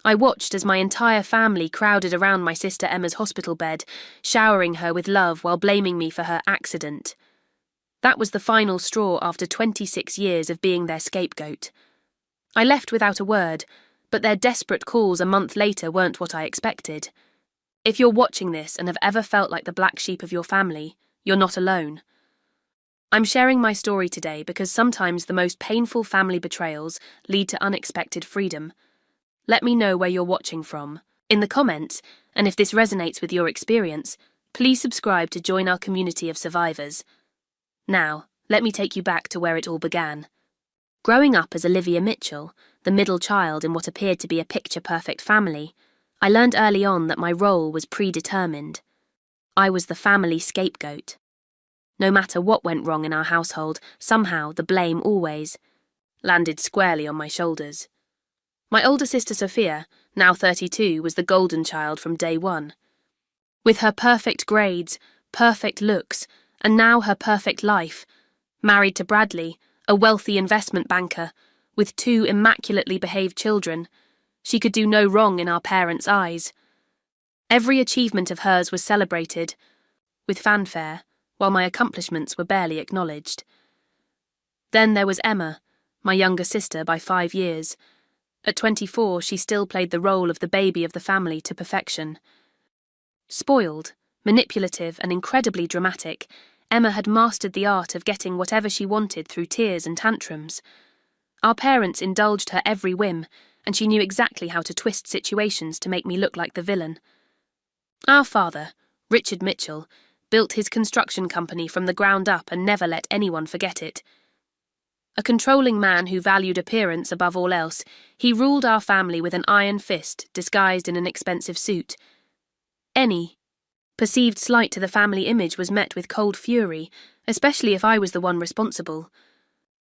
I watched as my entire family crowded around my sister Emma's hospital bed, showering her with love while blaming me for her accident. That was the final straw after 26 years of being their scapegoat. I left without a word, but their desperate calls a month later weren't what I expected. If you're watching this and have ever felt like the black sheep of your family, you're not alone. I'm sharing my story today because sometimes the most painful family betrayals lead to unexpected freedom. Let me know where you're watching from in the comments, and if this resonates with your experience, please subscribe to join our community of survivors. Now, let me take you back to where it all began. Growing up as Olivia Mitchell, the middle child in what appeared to be a picture-perfect family, I learned early on that my role was predetermined. I was the family scapegoat. No matter what went wrong in our household, somehow the blame always landed squarely on my shoulders. My older sister Sophia, now 32, was the golden child from day one. With her perfect grades, perfect looks, and now her perfect life, married to Bradley, a wealthy investment banker, with 2 immaculately behaved children, she could do no wrong in our parents' eyes. Every achievement of hers was celebrated, with fanfare, while my accomplishments were barely acknowledged. Then there was Emma, my younger sister by 5 years. At 24, she still played the role of the baby of the family to perfection. Spoiled, manipulative, and incredibly dramatic, Emma had mastered the art of getting whatever she wanted through tears and tantrums. Our parents indulged her every whim, and she knew exactly how to twist situations to make me look like the villain. Our father, Richard Mitchell, built his construction company from the ground up and never let anyone forget it. A controlling man who valued appearance above all else, he ruled our family with an iron fist disguised in an expensive suit. Any perceived slight to the family image was met with cold fury, especially if I was the one responsible.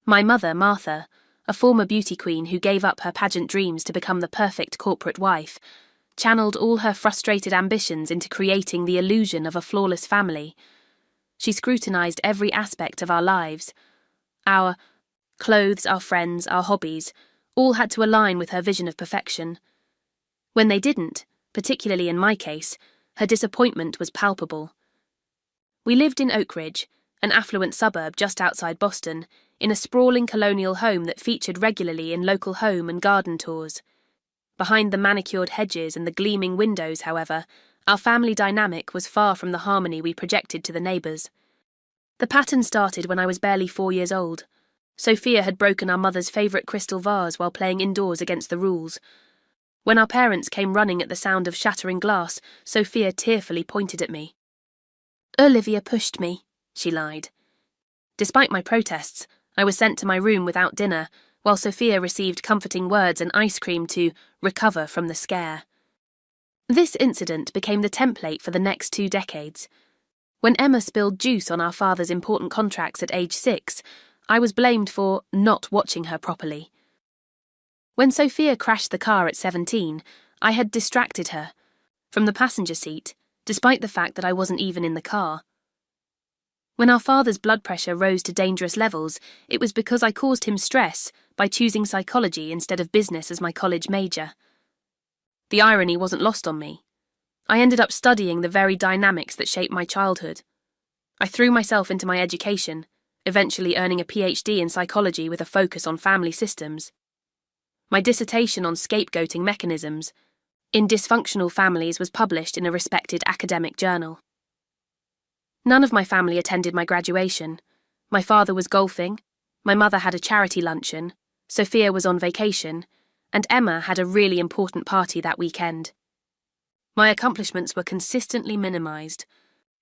My mother, Martha, a former beauty queen who gave up her pageant dreams to become the perfect corporate wife, channeled all her frustrated ambitions into creating the illusion of a flawless family. She scrutinized every aspect of our lives. Our clothes, our friends, our hobbies, all had to align with her vision of perfection. When they didn't, particularly in my case, her disappointment was palpable. We lived in Oak Ridge, an affluent suburb just outside Boston, in a sprawling colonial home that featured regularly in local home and garden tours. Behind the manicured hedges and the gleaming windows, however, our family dynamic was far from the harmony we projected to the neighbours. The pattern started when I was barely 4 years old. Sophia had broken our mother's favourite crystal vase while playing indoors against the rules. When our parents came running at the sound of shattering glass, Sophia tearfully pointed at me. "Olivia pushed me," she lied. Despite my protests, I was sent to my room without dinner, while Sophia received comforting words and ice cream to recover from the scare. This incident became the template for the next 2 decades. When Emma spilled juice on our father's important contracts at age 6, I was blamed for not watching her properly. When Sophia crashed the car at 17, I had distracted her from the passenger seat, despite the fact that I wasn't even in the car. When our father's blood pressure rose to dangerous levels, it was because I caused him stress by choosing psychology instead of business as my college major. The irony wasn't lost on me. I ended up studying the very dynamics that shaped my childhood. I threw myself into my education, eventually earning a PhD in psychology with a focus on family systems. My dissertation on scapegoating mechanisms in dysfunctional families was published in a respected academic journal. None of my family attended my graduation. My father was golfing, my mother had a charity luncheon, Sophia was on vacation, and Emma had a really important party that weekend. My accomplishments were consistently minimised.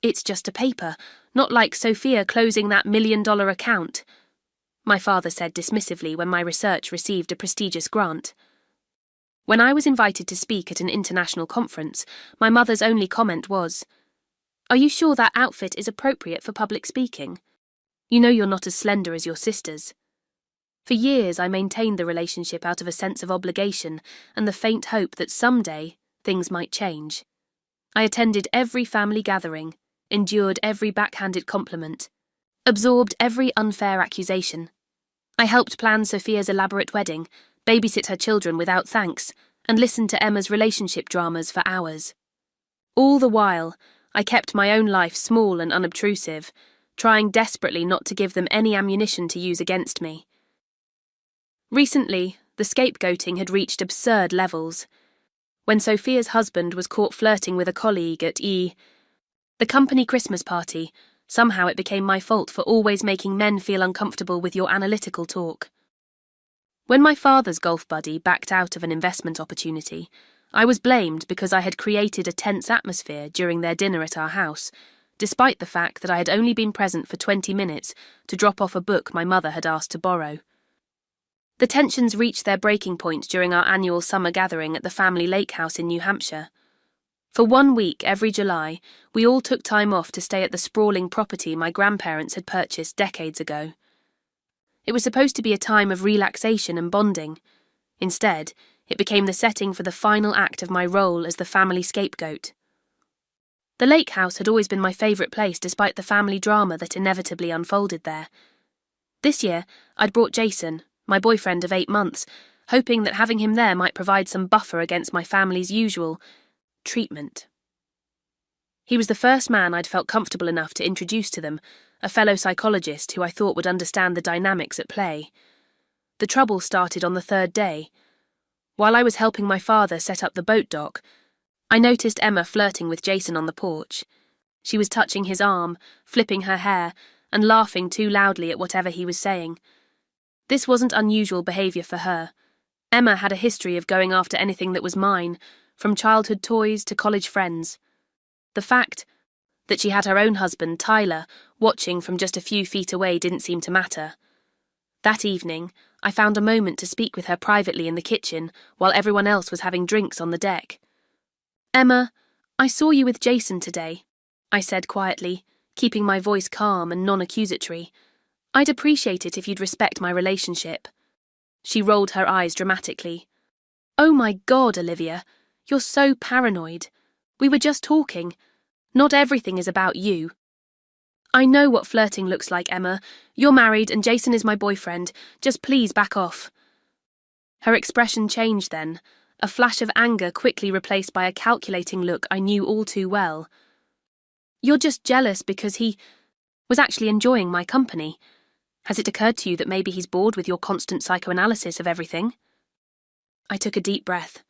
"It's just a paper, not like Sophia closing that $1 million account," my father said dismissively when my research received a prestigious grant. When I was invited to speak at an international conference, my mother's only comment was, "Are you sure that outfit is appropriate for public speaking? You know you're not as slender as your sisters." For years I maintained the relationship out of a sense of obligation and the faint hope that someday things might change. I attended every family gathering, endured every backhanded compliment, absorbed every unfair accusation. I helped plan Sophia's elaborate wedding, babysit her children without thanks, and listened to Emma's relationship dramas for hours. All the while, I kept my own life small and unobtrusive, trying desperately not to give them any ammunition to use against me. Recently, the scapegoating had reached absurd levels. When Sophia's husband was caught flirting with a colleague at the company Christmas party, somehow it became my fault for always making men feel uncomfortable with your analytical talk. When my father's golf buddy backed out of an investment opportunity, I was blamed because I had created a tense atmosphere during their dinner at our house, despite the fact that I had only been present for 20 minutes to drop off a book my mother had asked to borrow. The tensions reached their breaking point during our annual summer gathering at the family lake house in New Hampshire. For 1 week every July, we all took time off to stay at the sprawling property my grandparents had purchased decades ago. It was supposed to be a time of relaxation and bonding. Instead, it became the setting for the final act of my role as the family scapegoat. The lake house had always been my favourite place despite the family drama that inevitably unfolded there. This year, I'd brought Jason, my boyfriend of 8 months, hoping that having him there might provide some buffer against my family's usual treatment. He was the first man I'd felt comfortable enough to introduce to them, a fellow psychologist who I thought would understand the dynamics at play. The trouble started on the 3rd day. While I was helping my father set up the boat dock, I noticed Emma flirting with Jason on the porch. She was touching his arm, flipping her hair, and laughing too loudly at whatever he was saying. This wasn't unusual behaviour for her. Emma had a history of going after anything that was mine, from childhood toys to college friends. The fact that she had her own husband, Tyler, watching from just a few feet away didn't seem to matter. That evening, I found a moment to speak with her privately in the kitchen while everyone else was having drinks on the deck. "Emma, I saw you with Jason today," I said quietly, keeping my voice calm and non-accusatory. "I'd appreciate it if you'd respect my relationship." She rolled her eyes dramatically. "Oh my God, Olivia, you're so paranoid. We were just talking. Not everything is about you." "I know what flirting looks like, Emma. You're married and Jason is my boyfriend. Just please back off." Her expression changed then, a flash of anger quickly replaced by a calculating look I knew all too well. "You're just jealous because he was actually enjoying my company. Has it occurred to you that maybe he's bored with your constant psychoanalysis of everything?" I took a deep breath.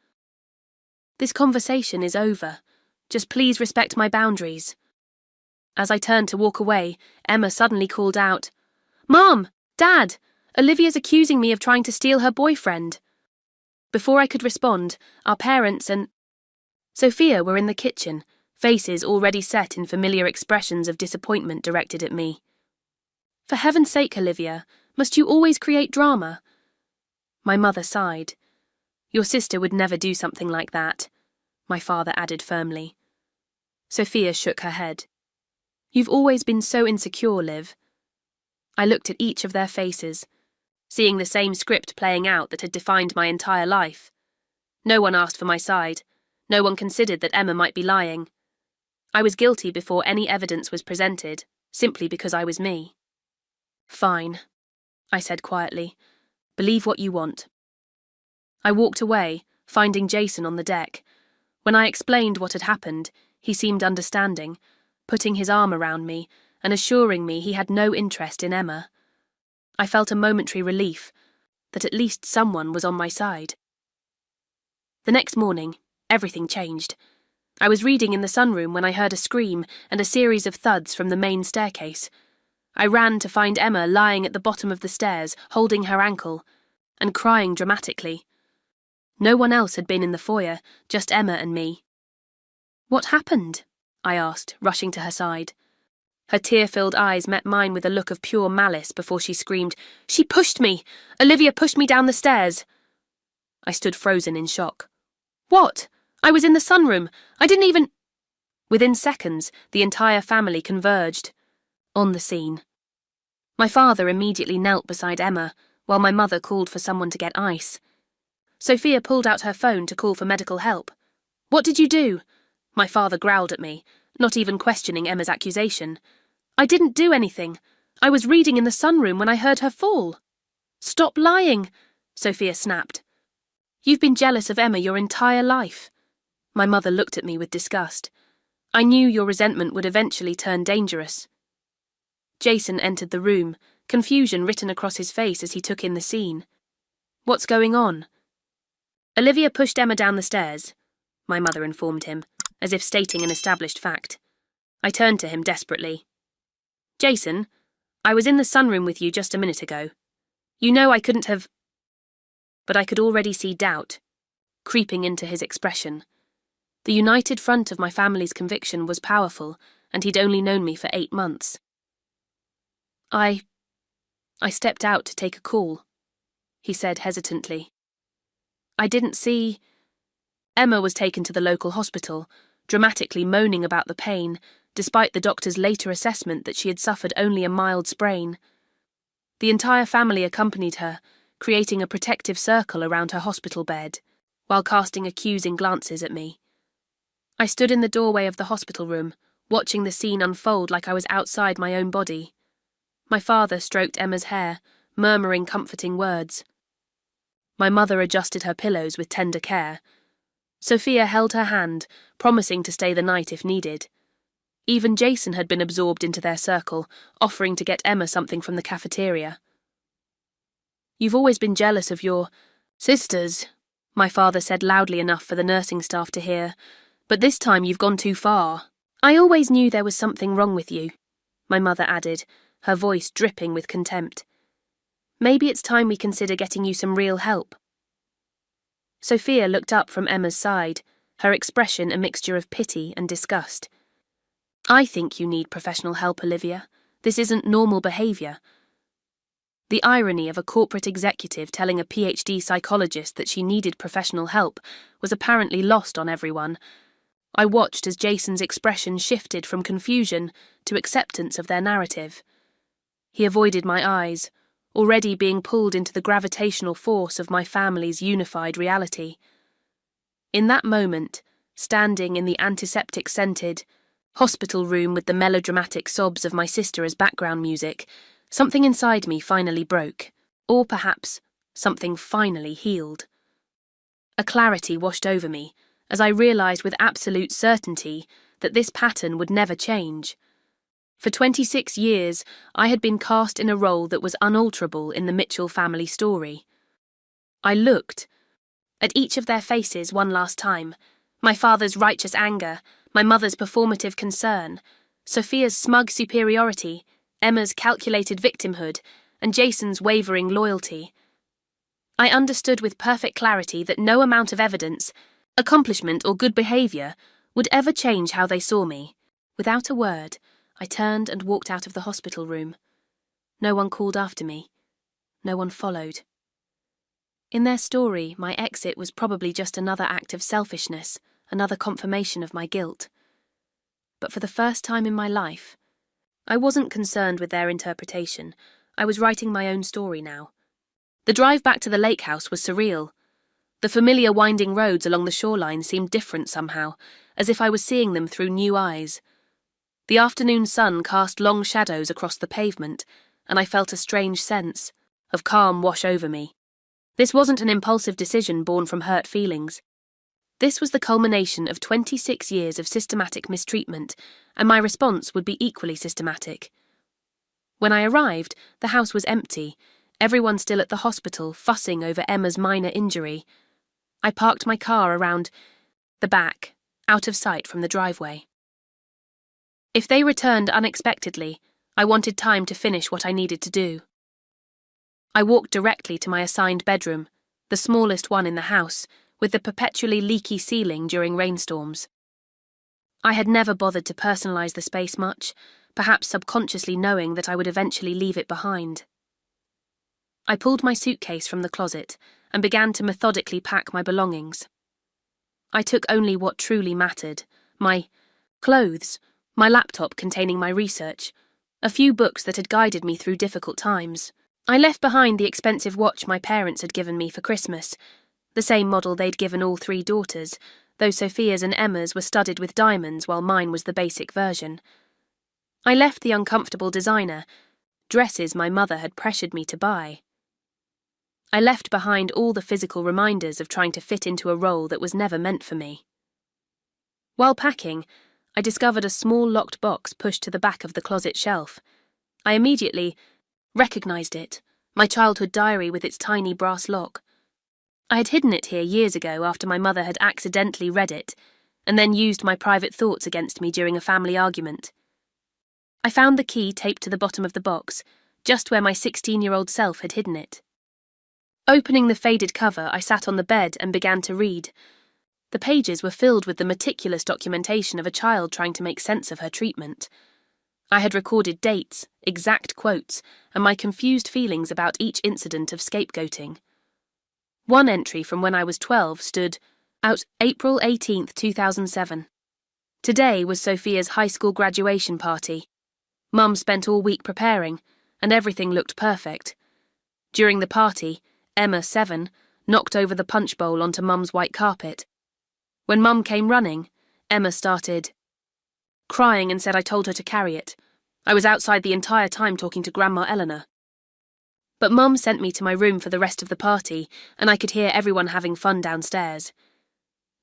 "This conversation is over. Just please respect my boundaries." As I turned to walk away, Emma suddenly called out, "Mom! Dad! Olivia's accusing me of trying to steal her boyfriend." Before I could respond, our parents and Sophia were in the kitchen, faces already set in familiar expressions of disappointment directed at me. "For heaven's sake, Olivia, must you always create drama?" My mother sighed. "Your sister would never do something like that," my father added firmly. Sophia shook her head. "You've always been so insecure, Liv." I looked at each of their faces, seeing the same script playing out that had defined my entire life. No one asked for my side. No one considered that Emma might be lying. I was guilty before any evidence was presented, simply because I was me. "Fine," I said quietly. "Believe what you want." I walked away, finding Jason on the deck. When I explained what had happened, he seemed understanding, putting his arm around me and assuring me he had no interest in Emma. I felt a momentary relief that at least someone was on my side. The next morning, everything changed. I was reading in the sunroom when I heard a scream and a series of thuds from the main staircase. I ran to find Emma lying at the bottom of the stairs, holding her ankle, and crying dramatically. No one else had been in the foyer, just Emma and me. "What happened?" I asked, rushing to her side. Her tear-filled eyes met mine with a look of pure malice before she screamed, "She pushed me! Olivia pushed me down the stairs!" I stood frozen in shock. "What? I was in the sunroom. I didn't even—" Within seconds, the entire family converged on the scene. My father immediately knelt beside Emma, while my mother called for someone to get ice. Sophia pulled out her phone to call for medical help. "What did you do?" My father growled at me, not even questioning Emma's accusation. "I didn't do anything. I was reading in the sunroom when I heard her fall." "Stop lying," Sophia snapped. You've been jealous of Emma your entire life. My mother looked at me with disgust. I knew your resentment would eventually turn dangerous. Jason entered the room, confusion written across his face as he took in the scene. What's going on? Olivia pushed Emma down the stairs, my mother informed him, as if stating an established fact. I turned to him desperately. Jason, I was in the sunroom with you just a minute ago. You know I couldn't have... But I could already see doubt creeping into his expression. The united front of my family's conviction was powerful, and he'd only known me for 8 months. I stepped out to take a call, he said hesitantly. I didn't see... Emma was taken to the local hospital, dramatically moaning about the pain, despite the doctor's later assessment that she had suffered only a mild sprain. The entire family accompanied her, creating a protective circle around her hospital bed, while casting accusing glances at me. I stood in the doorway of the hospital room, watching the scene unfold like I was outside my own body. My father stroked Emma's hair, murmuring comforting words. My mother adjusted her pillows with tender care. Sophia held her hand, promising to stay the night if needed. Even Jason had been absorbed into their circle, offering to get Emma something from the cafeteria. You've always been jealous of your sisters, my father said loudly enough for the nursing staff to hear, but this time you've gone too far. I always knew there was something wrong with you, my mother added, her voice dripping with contempt. Maybe it's time we consider getting you some real help. Sophia looked up from Emma's side, her expression a mixture of pity and disgust. I think you need professional help, Olivia. This isn't normal behaviour. The irony of a corporate executive telling a PhD psychologist that she needed professional help was apparently lost on everyone. I watched as Jason's expression shifted from confusion to acceptance of their narrative. He avoided my eyes, already being pulled into the gravitational force of my family's unified reality. In that moment, standing in the antiseptic-scented hospital room with the melodramatic sobs of my sister as background music, something inside me finally broke, or perhaps something finally healed. A clarity washed over me as I realised with absolute certainty that this pattern would never change. For 26 years, I had been cast in a role that was unalterable in the Mitchell family story. I looked at each of their faces one last time, my father's righteous anger, my mother's performative concern, Sophia's smug superiority, Emma's calculated victimhood, and Jason's wavering loyalty. I understood with perfect clarity that no amount of evidence, accomplishment, or good behaviour would ever change how they saw me. Without a word, I turned and walked out of the hospital room. No one called after me. No one followed. In their story, my exit was probably just another act of selfishness, another confirmation of my guilt. But for the first time in my life, I wasn't concerned with their interpretation. I was writing my own story now. The drive back to the lake house was surreal. The familiar winding roads along the shoreline seemed different somehow, as if I was seeing them through new eyes. The afternoon sun cast long shadows across the pavement, and I felt a strange sense of calm wash over me. This wasn't an impulsive decision born from hurt feelings. This was the culmination of 26 years of systematic mistreatment, and my response would be equally systematic. When I arrived, the house was empty, everyone still at the hospital fussing over Emma's minor injury. I parked my car around the back, out of sight from the driveway. If they returned unexpectedly, I wanted time to finish what I needed to do. I walked directly to my assigned bedroom, the smallest one in the house, with the perpetually leaky ceiling during rainstorms. I had never bothered to personalise the space much, perhaps subconsciously knowing that I would eventually leave it behind. I pulled my suitcase from the closet and began to methodically pack my belongings. I took only what truly mattered: my clothes, my laptop containing my research, a few books that had guided me through difficult times. I left behind the expensive watch my parents had given me for Christmas, the same model they'd given all 3 daughters, though Sophia's and Emma's were studded with diamonds while mine was the basic version. I left the uncomfortable designer, dresses my mother had pressured me to buy. I left behind all the physical reminders of trying to fit into a role that was never meant for me. While packing, I discovered a small locked box pushed to the back of the closet shelf. I immediately recognized it, my childhood diary with its tiny brass lock. I had hidden it here years ago after my mother had accidentally read it, and then used my private thoughts against me during a family argument. I found the key taped to the bottom of the box, just where my 16-year-old self had hidden it. Opening the faded cover, I sat on the bed and began to read. The pages were filled with the meticulous documentation of a child trying to make sense of her treatment. I had recorded dates, exact quotes, and my confused feelings about each incident of scapegoating. One entry from when I was 12 stood, out April 18, 2007. Today was Sophia's high school graduation party. Mum spent all week preparing, and everything looked perfect. During the party, Emma, 7, knocked over the punch bowl onto Mum's white carpet. When Mum came running, Emma started crying and said I told her to carry it. I was outside the entire time talking to Grandma Eleanor. But Mum sent me to my room for the rest of the party, and I could hear everyone having fun downstairs.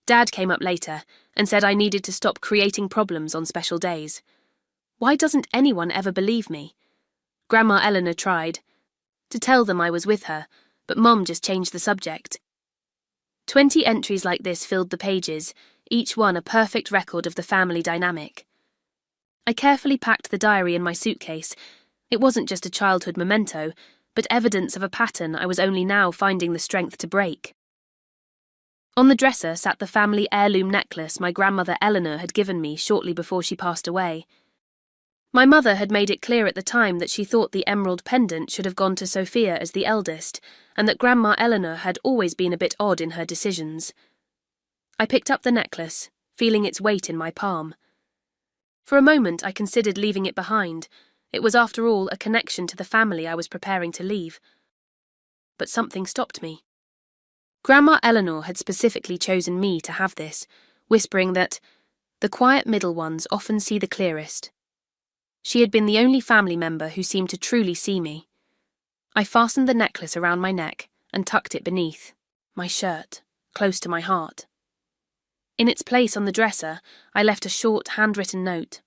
Dad came up later and said I needed to stop creating problems on special days. Why doesn't anyone ever believe me? Grandma Eleanor tried to tell them I was with her, but Mum just changed the subject. 20 entries like this filled the pages, each one a perfect record of the family dynamic. I carefully packed the diary in my suitcase. It wasn't just a childhood memento, but evidence of a pattern I was only now finding the strength to break. On the dresser sat the family heirloom necklace my grandmother Eleanor had given me shortly before she passed away. My mother had made it clear at the time that she thought the emerald pendant should have gone to Sophia as the eldest, and that Grandma Eleanor had always been a bit odd in her decisions. I picked up the necklace, feeling its weight in my palm. For a moment I considered leaving it behind. It was after all a connection to the family I was preparing to leave. But something stopped me. Grandma Eleanor had specifically chosen me to have this, whispering that the quiet middle ones often see the clearest. She had been the only family member who seemed to truly see me. I fastened the necklace around my neck and tucked it beneath my shirt, close to my heart. In its place on the dresser, I left a short, handwritten note.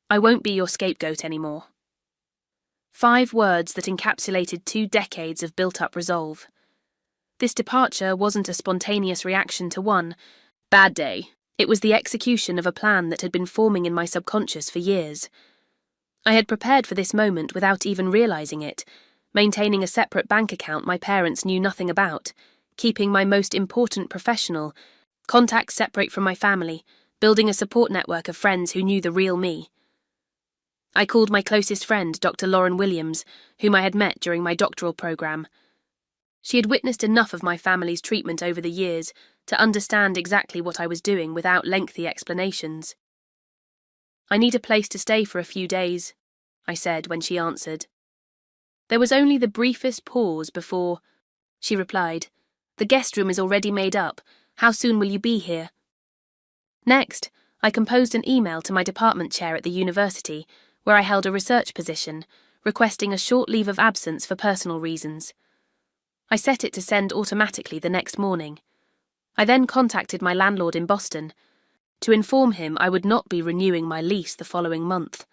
I won't be your scapegoat anymore. 5 words that encapsulated 2 decades of built-up resolve. This departure wasn't a spontaneous reaction to one bad day. It was the execution of a plan that had been forming in my subconscious for years. I had prepared for this moment without even realizing it, maintaining a separate bank account my parents knew nothing about, keeping my most important professional contacts separate from my family, building a support network of friends who knew the real me. I called my closest friend, Dr. Lauren Williams, whom I had met during my doctoral program. She had witnessed enough of my family's treatment over the years to understand exactly what I was doing without lengthy explanations. I need a place to stay for a few days, I said when she answered. There was only the briefest pause before she replied, The guest room is already made up. How soon will you be here? Next, I composed an email to my department chair at the university, where I held a research position, requesting a short leave of absence for personal reasons. I set it to send automatically the next morning. I then contacted my landlord in Boston to inform him I would not be renewing my lease the following month.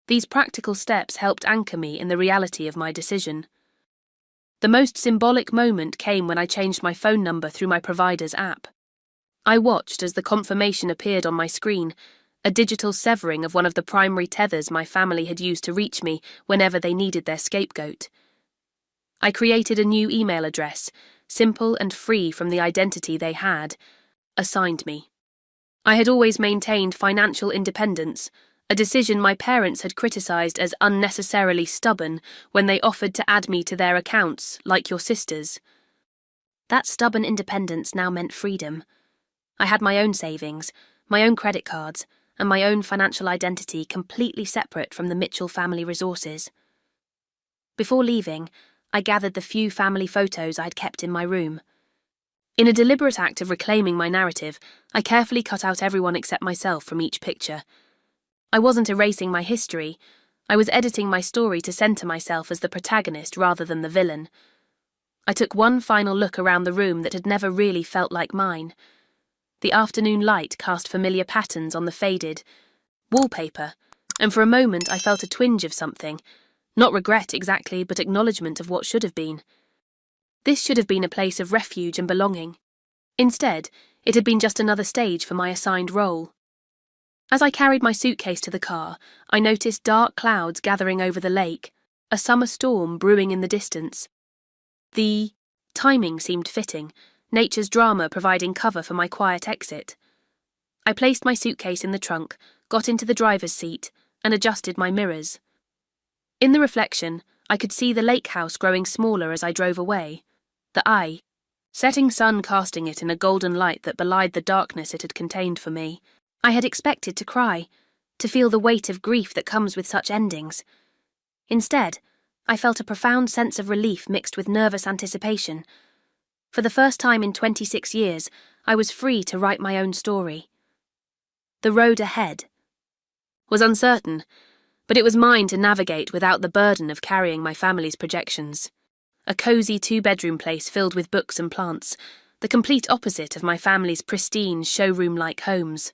These practical steps helped anchor me in the reality of my decision. The most symbolic moment came when I changed my phone number through my provider's app. I watched as the confirmation appeared on my screen, a digital severing of one of the primary tethers my family had used to reach me whenever they needed their scapegoat. I created a new email address, simple and free from the identity they had assigned me. I had always maintained financial independence, a decision my parents had criticised as unnecessarily stubborn when they offered to add me to their accounts, like your sister's. That stubborn independence now meant freedom. I had my own savings, my own credit cards, and my own financial identity completely separate from the Mitchell family resources. Before leaving, I gathered the few family photos I'd kept in my room. In a deliberate act of reclaiming my narrative, I carefully cut out everyone except myself from each picture. I wasn't erasing my history. I was editing my story to centre myself as the protagonist rather than the villain. I took one final look around the room that had never really felt like mine. The afternoon light cast familiar patterns on the faded wallpaper, and for a moment I felt a twinge of something. Not regret exactly, but acknowledgement of what should have been. This should have been a place of refuge and belonging. Instead, it had been just another stage for my assigned role. As I carried my suitcase to the car, I noticed dark clouds gathering over the lake, a summer storm brewing in the distance. The timing seemed fitting, nature's drama providing cover for my quiet exit. I placed my suitcase in the trunk, got into the driver's seat, and adjusted my mirrors. In the reflection, I could see the lake house growing smaller as I drove away, the setting sun casting it in a golden light that belied the darkness it had contained for me. I had expected to cry, to feel the weight of grief that comes with such endings. Instead, I felt a profound sense of relief mixed with nervous anticipation. For the first time in 26 years, I was free to write my own story. The road ahead was uncertain, but it was mine to navigate without the burden of carrying my family's projections. A cosy two-bedroom place filled with books and plants, the complete opposite of my family's pristine showroom-like homes.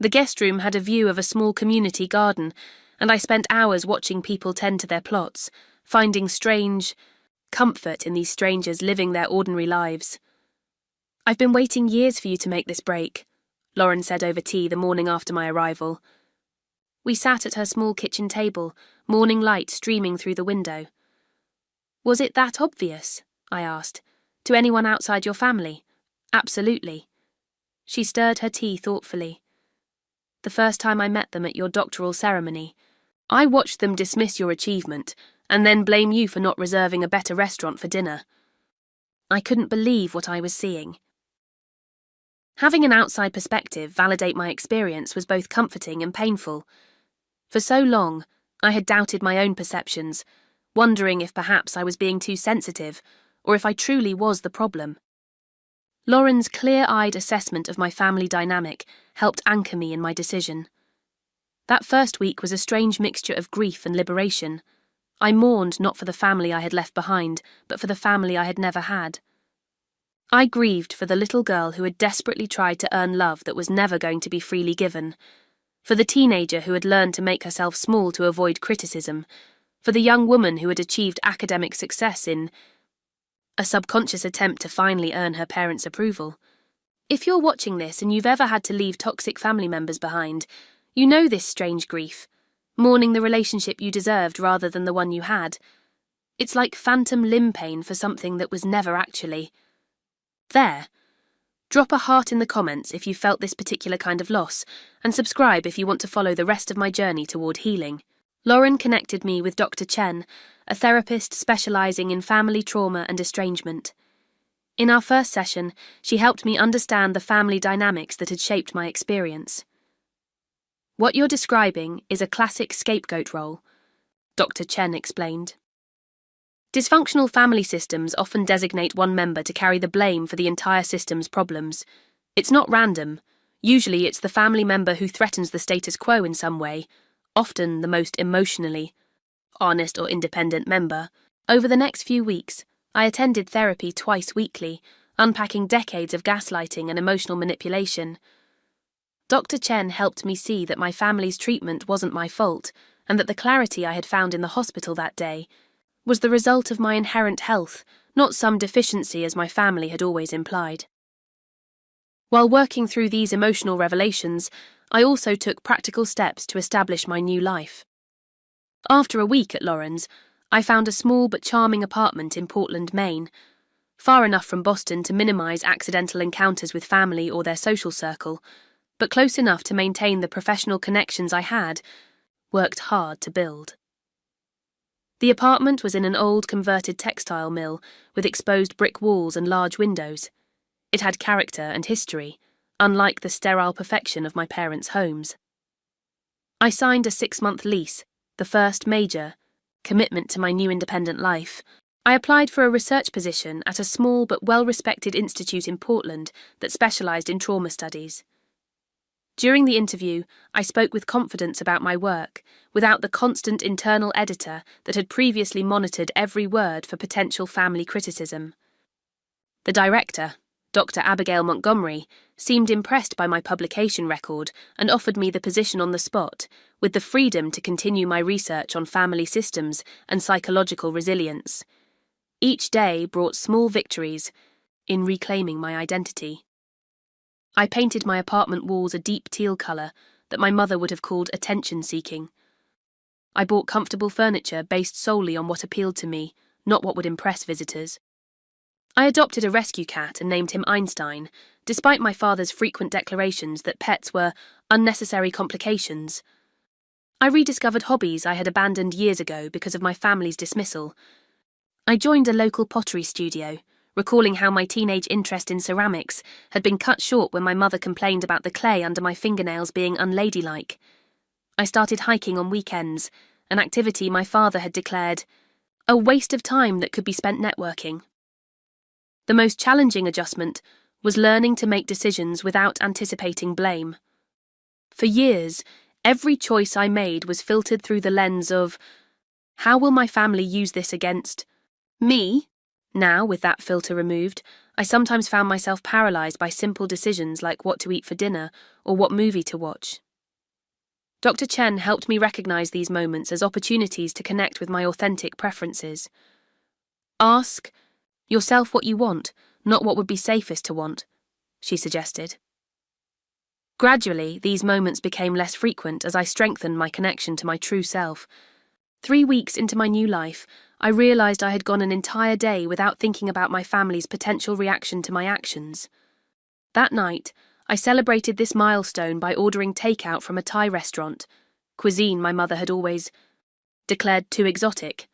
The guest room had a view of a small community garden, and I spent hours watching people tend to their plots, finding strange comfort in these strangers living their ordinary lives. "I've been waiting years for you to make this break," Lauren said over tea the morning after my arrival. We sat at her small kitchen table, morning light streaming through the window. "Was it that obvious?" I asked. "To anyone outside your family?" "Absolutely." She stirred her tea thoughtfully. "The first time I met them at your doctoral ceremony, I watched them dismiss your achievement and then blame you for not reserving a better restaurant for dinner. I couldn't believe what I was seeing." Having an outside perspective validate my experience was both comforting and painful. For so long, I had doubted my own perceptions, wondering if perhaps I was being too sensitive, or if I truly was the problem. Lauren's clear-eyed assessment of my family dynamic helped anchor me in my decision. That first week was a strange mixture of grief and liberation. I mourned not for the family I had left behind, but for the family I had never had. I grieved for the little girl who had desperately tried to earn love that was never going to be freely given, for the teenager who had learned to make herself small to avoid criticism, for the young woman who had achieved academic success in a subconscious attempt to finally earn her parents' approval. If you're watching this and you've ever had to leave toxic family members behind, you know this strange grief, mourning the relationship you deserved rather than the one you had. It's like phantom limb pain for something that was never actually there. Drop a heart in the comments if you felt this particular kind of loss, and subscribe if you want to follow the rest of my journey toward healing. Lauren connected me with Dr. Chen, a therapist specializing in family trauma and estrangement. In our first session, she helped me understand the family dynamics that had shaped my experience. "What you're describing is a classic scapegoat role," Dr. Chen explained. Dysfunctional family systems often designate one member to carry the blame for the entire system's problems. It's not random. Usually it's the family member who threatens the status quo in some way, often the most emotionally honest or independent member. Over the next few weeks, I attended therapy twice weekly, unpacking decades of gaslighting and emotional manipulation. Dr. Chen helped me see that my family's treatment wasn't my fault, and that the clarity I had found in the hospital that day was the result of my inherent health, not some deficiency as my family had always implied. While working through these emotional revelations, I also took practical steps to establish my new life. After a week at Lauren's, I found a small but charming apartment in Portland, Maine, far enough from Boston to minimize accidental encounters with family or their social circle, but close enough to maintain the professional connections I had worked hard to build. The apartment was in an old converted textile mill with exposed brick walls and large windows. It had character and history, unlike the sterile perfection of my parents' homes. I signed a 6-month lease, the first major commitment to my new independent life. I applied for a research position at a small but well-respected institute in Portland that specialized in trauma studies. During the interview, I spoke with confidence about my work, without the constant internal editor that had previously monitored every word for potential family criticism. The director, Dr. Abigail Montgomery, seemed impressed by my publication record and offered me the position on the spot, with the freedom to continue my research on family systems and psychological resilience. Each day brought small victories in reclaiming my identity. I painted my apartment walls a deep teal colour that my mother would have called attention-seeking. I bought comfortable furniture based solely on what appealed to me, not what would impress visitors. I adopted a rescue cat and named him Einstein, despite my father's frequent declarations that pets were unnecessary complications. I rediscovered hobbies I had abandoned years ago because of my family's dismissal. I joined a local pottery studio, recalling how my teenage interest in ceramics had been cut short when my mother complained about the clay under my fingernails being unladylike. I started hiking on weekends, an activity my father had declared a waste of time that could be spent networking. The most challenging adjustment was learning to make decisions without anticipating blame. For years, every choice I made was filtered through the lens of, how will my family use this against me? Now, with that filter removed, I sometimes found myself paralysed by simple decisions like what to eat for dinner or what movie to watch. Dr. Chen helped me recognise these moments as opportunities to connect with my authentic preferences. Ask yourself what you want, not what would be safest to want, she suggested. Gradually, these moments became less frequent as I strengthened my connection to my true self. 3 weeks into my new life, I realised I had gone an entire day without thinking about my family's potential reaction to my actions. That night, I celebrated this milestone by ordering takeout from a Thai restaurant, cuisine my mother had always declared too exotic,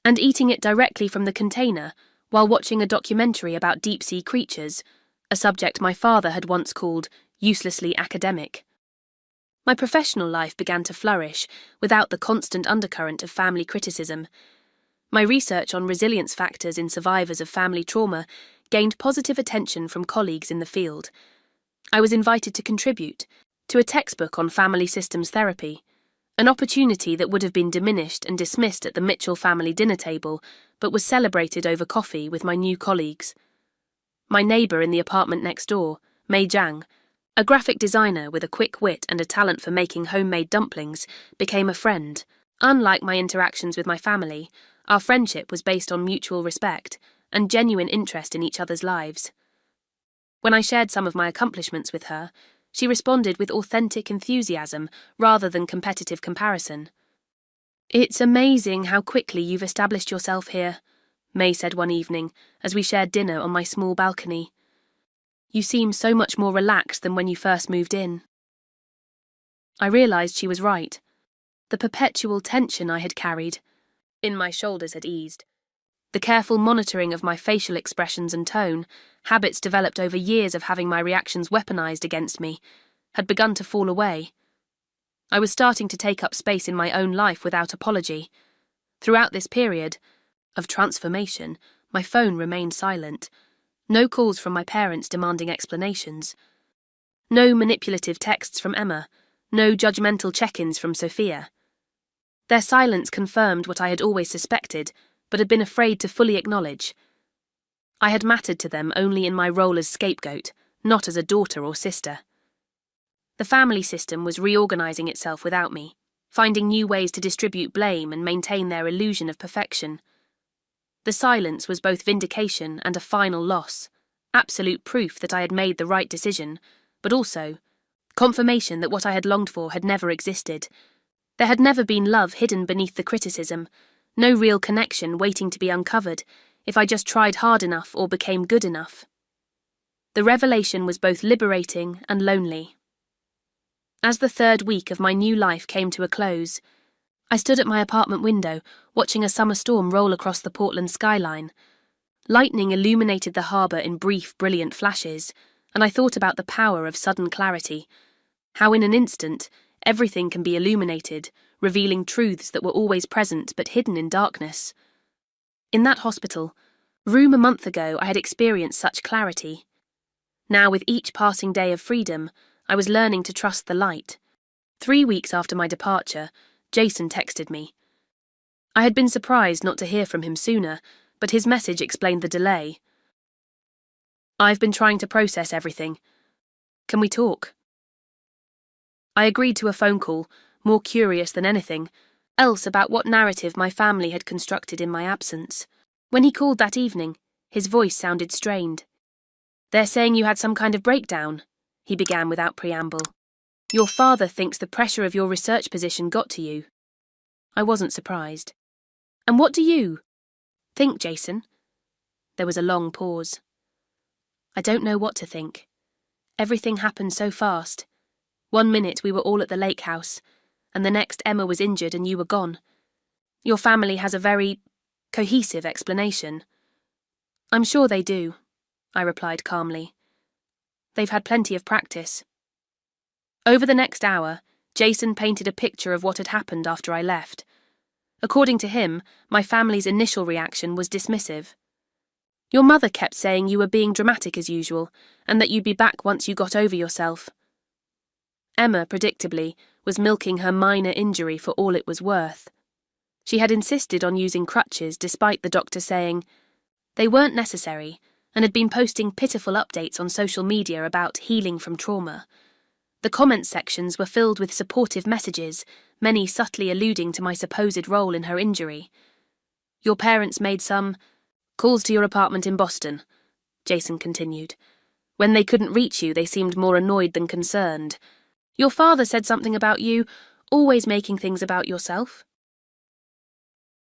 and eating it directly from the container while watching a documentary about deep-sea creatures, a subject my father had once called uselessly academic. My professional life began to flourish without the constant undercurrent of family criticism. My research on resilience factors in survivors of family trauma gained positive attention from colleagues in the field. I was invited to contribute to a textbook on family systems therapy, an opportunity that would have been diminished and dismissed at the Mitchell family dinner table, but was celebrated over coffee with my new colleagues. My neighbour in the apartment next door, Mei Zhang, a graphic designer with a quick wit and a talent for making homemade dumplings, became a friend. Unlike my interactions with my family, our friendship was based on mutual respect and genuine interest in each other's lives. When I shared some of my accomplishments with her, she responded with authentic enthusiasm rather than competitive comparison. "It's amazing how quickly you've established yourself here," May said one evening as we shared dinner on my small balcony. "You seem so much more relaxed than when you first moved in." I realised she was right. The perpetual tension I had carried in my shoulders had eased. The careful monitoring of my facial expressions and tone, habits developed over years of having my reactions weaponized against me, had begun to fall away. I was starting to take up space in my own life without apology. Throughout this period of transformation, my phone remained silent. No calls from my parents demanding explanations. No manipulative texts from Emma. No judgmental check-ins from Sophia. Their silence confirmed what I had always suspected, but had been afraid to fully acknowledge. I had mattered to them only in my role as scapegoat, not as a daughter or sister. The family system was reorganizing itself without me, finding new ways to distribute blame and maintain their illusion of perfection. The silence was both vindication and a final loss, absolute proof that I had made the right decision, but also confirmation that what I had longed for had never existed. There had never been love hidden beneath the criticism, no real connection waiting to be uncovered if I just tried hard enough or became good enough. The revelation was both liberating and lonely. As the 3rd week of my new life came to a close, I stood at my apartment window watching a summer storm roll across the Portland skyline. Lightning illuminated the harbour in brief, brilliant flashes, and I thought about the power of sudden clarity, how in an instant everything can be illuminated, revealing truths that were always present but hidden in darkness. In that hospital room a month ago, I had experienced such clarity. Now, with each passing day of freedom, I was learning to trust the light. 3 weeks after my departure, Jason texted me. I had been surprised not to hear from him sooner, but his message explained the delay. I've been trying to process everything. Can we talk? I agreed to a phone call, more curious than anything else about what narrative my family had constructed in my absence. When he called that evening, his voice sounded strained. They're saying you had some kind of breakdown, he began without preamble. Your father thinks the pressure of your research position got to you. I wasn't surprised. And what do you think, Jason? There was a long pause. I don't know what to think. Everything happened so fast. 1 minute we were all at the lake house, and the next Emma was injured and you were gone. Your family has a very cohesive explanation. I'm sure they do, I replied calmly. They've had plenty of practice. Over the next hour, Jason painted a picture of what had happened after I left. According to him, my family's initial reaction was dismissive. Your mother kept saying you were being dramatic as usual, and that you'd be back once you got over yourself. Emma, predictably, was milking her minor injury for all it was worth. She had insisted on using crutches despite the doctor saying they weren't necessary, and had been posting pitiful updates on social media about healing from trauma. The comment sections were filled with supportive messages, many subtly alluding to my supposed role in her injury. Your parents made some calls to your apartment in Boston, Jason continued. When they couldn't reach you, they seemed more annoyed than concerned. Your father said something about you always making things about yourself.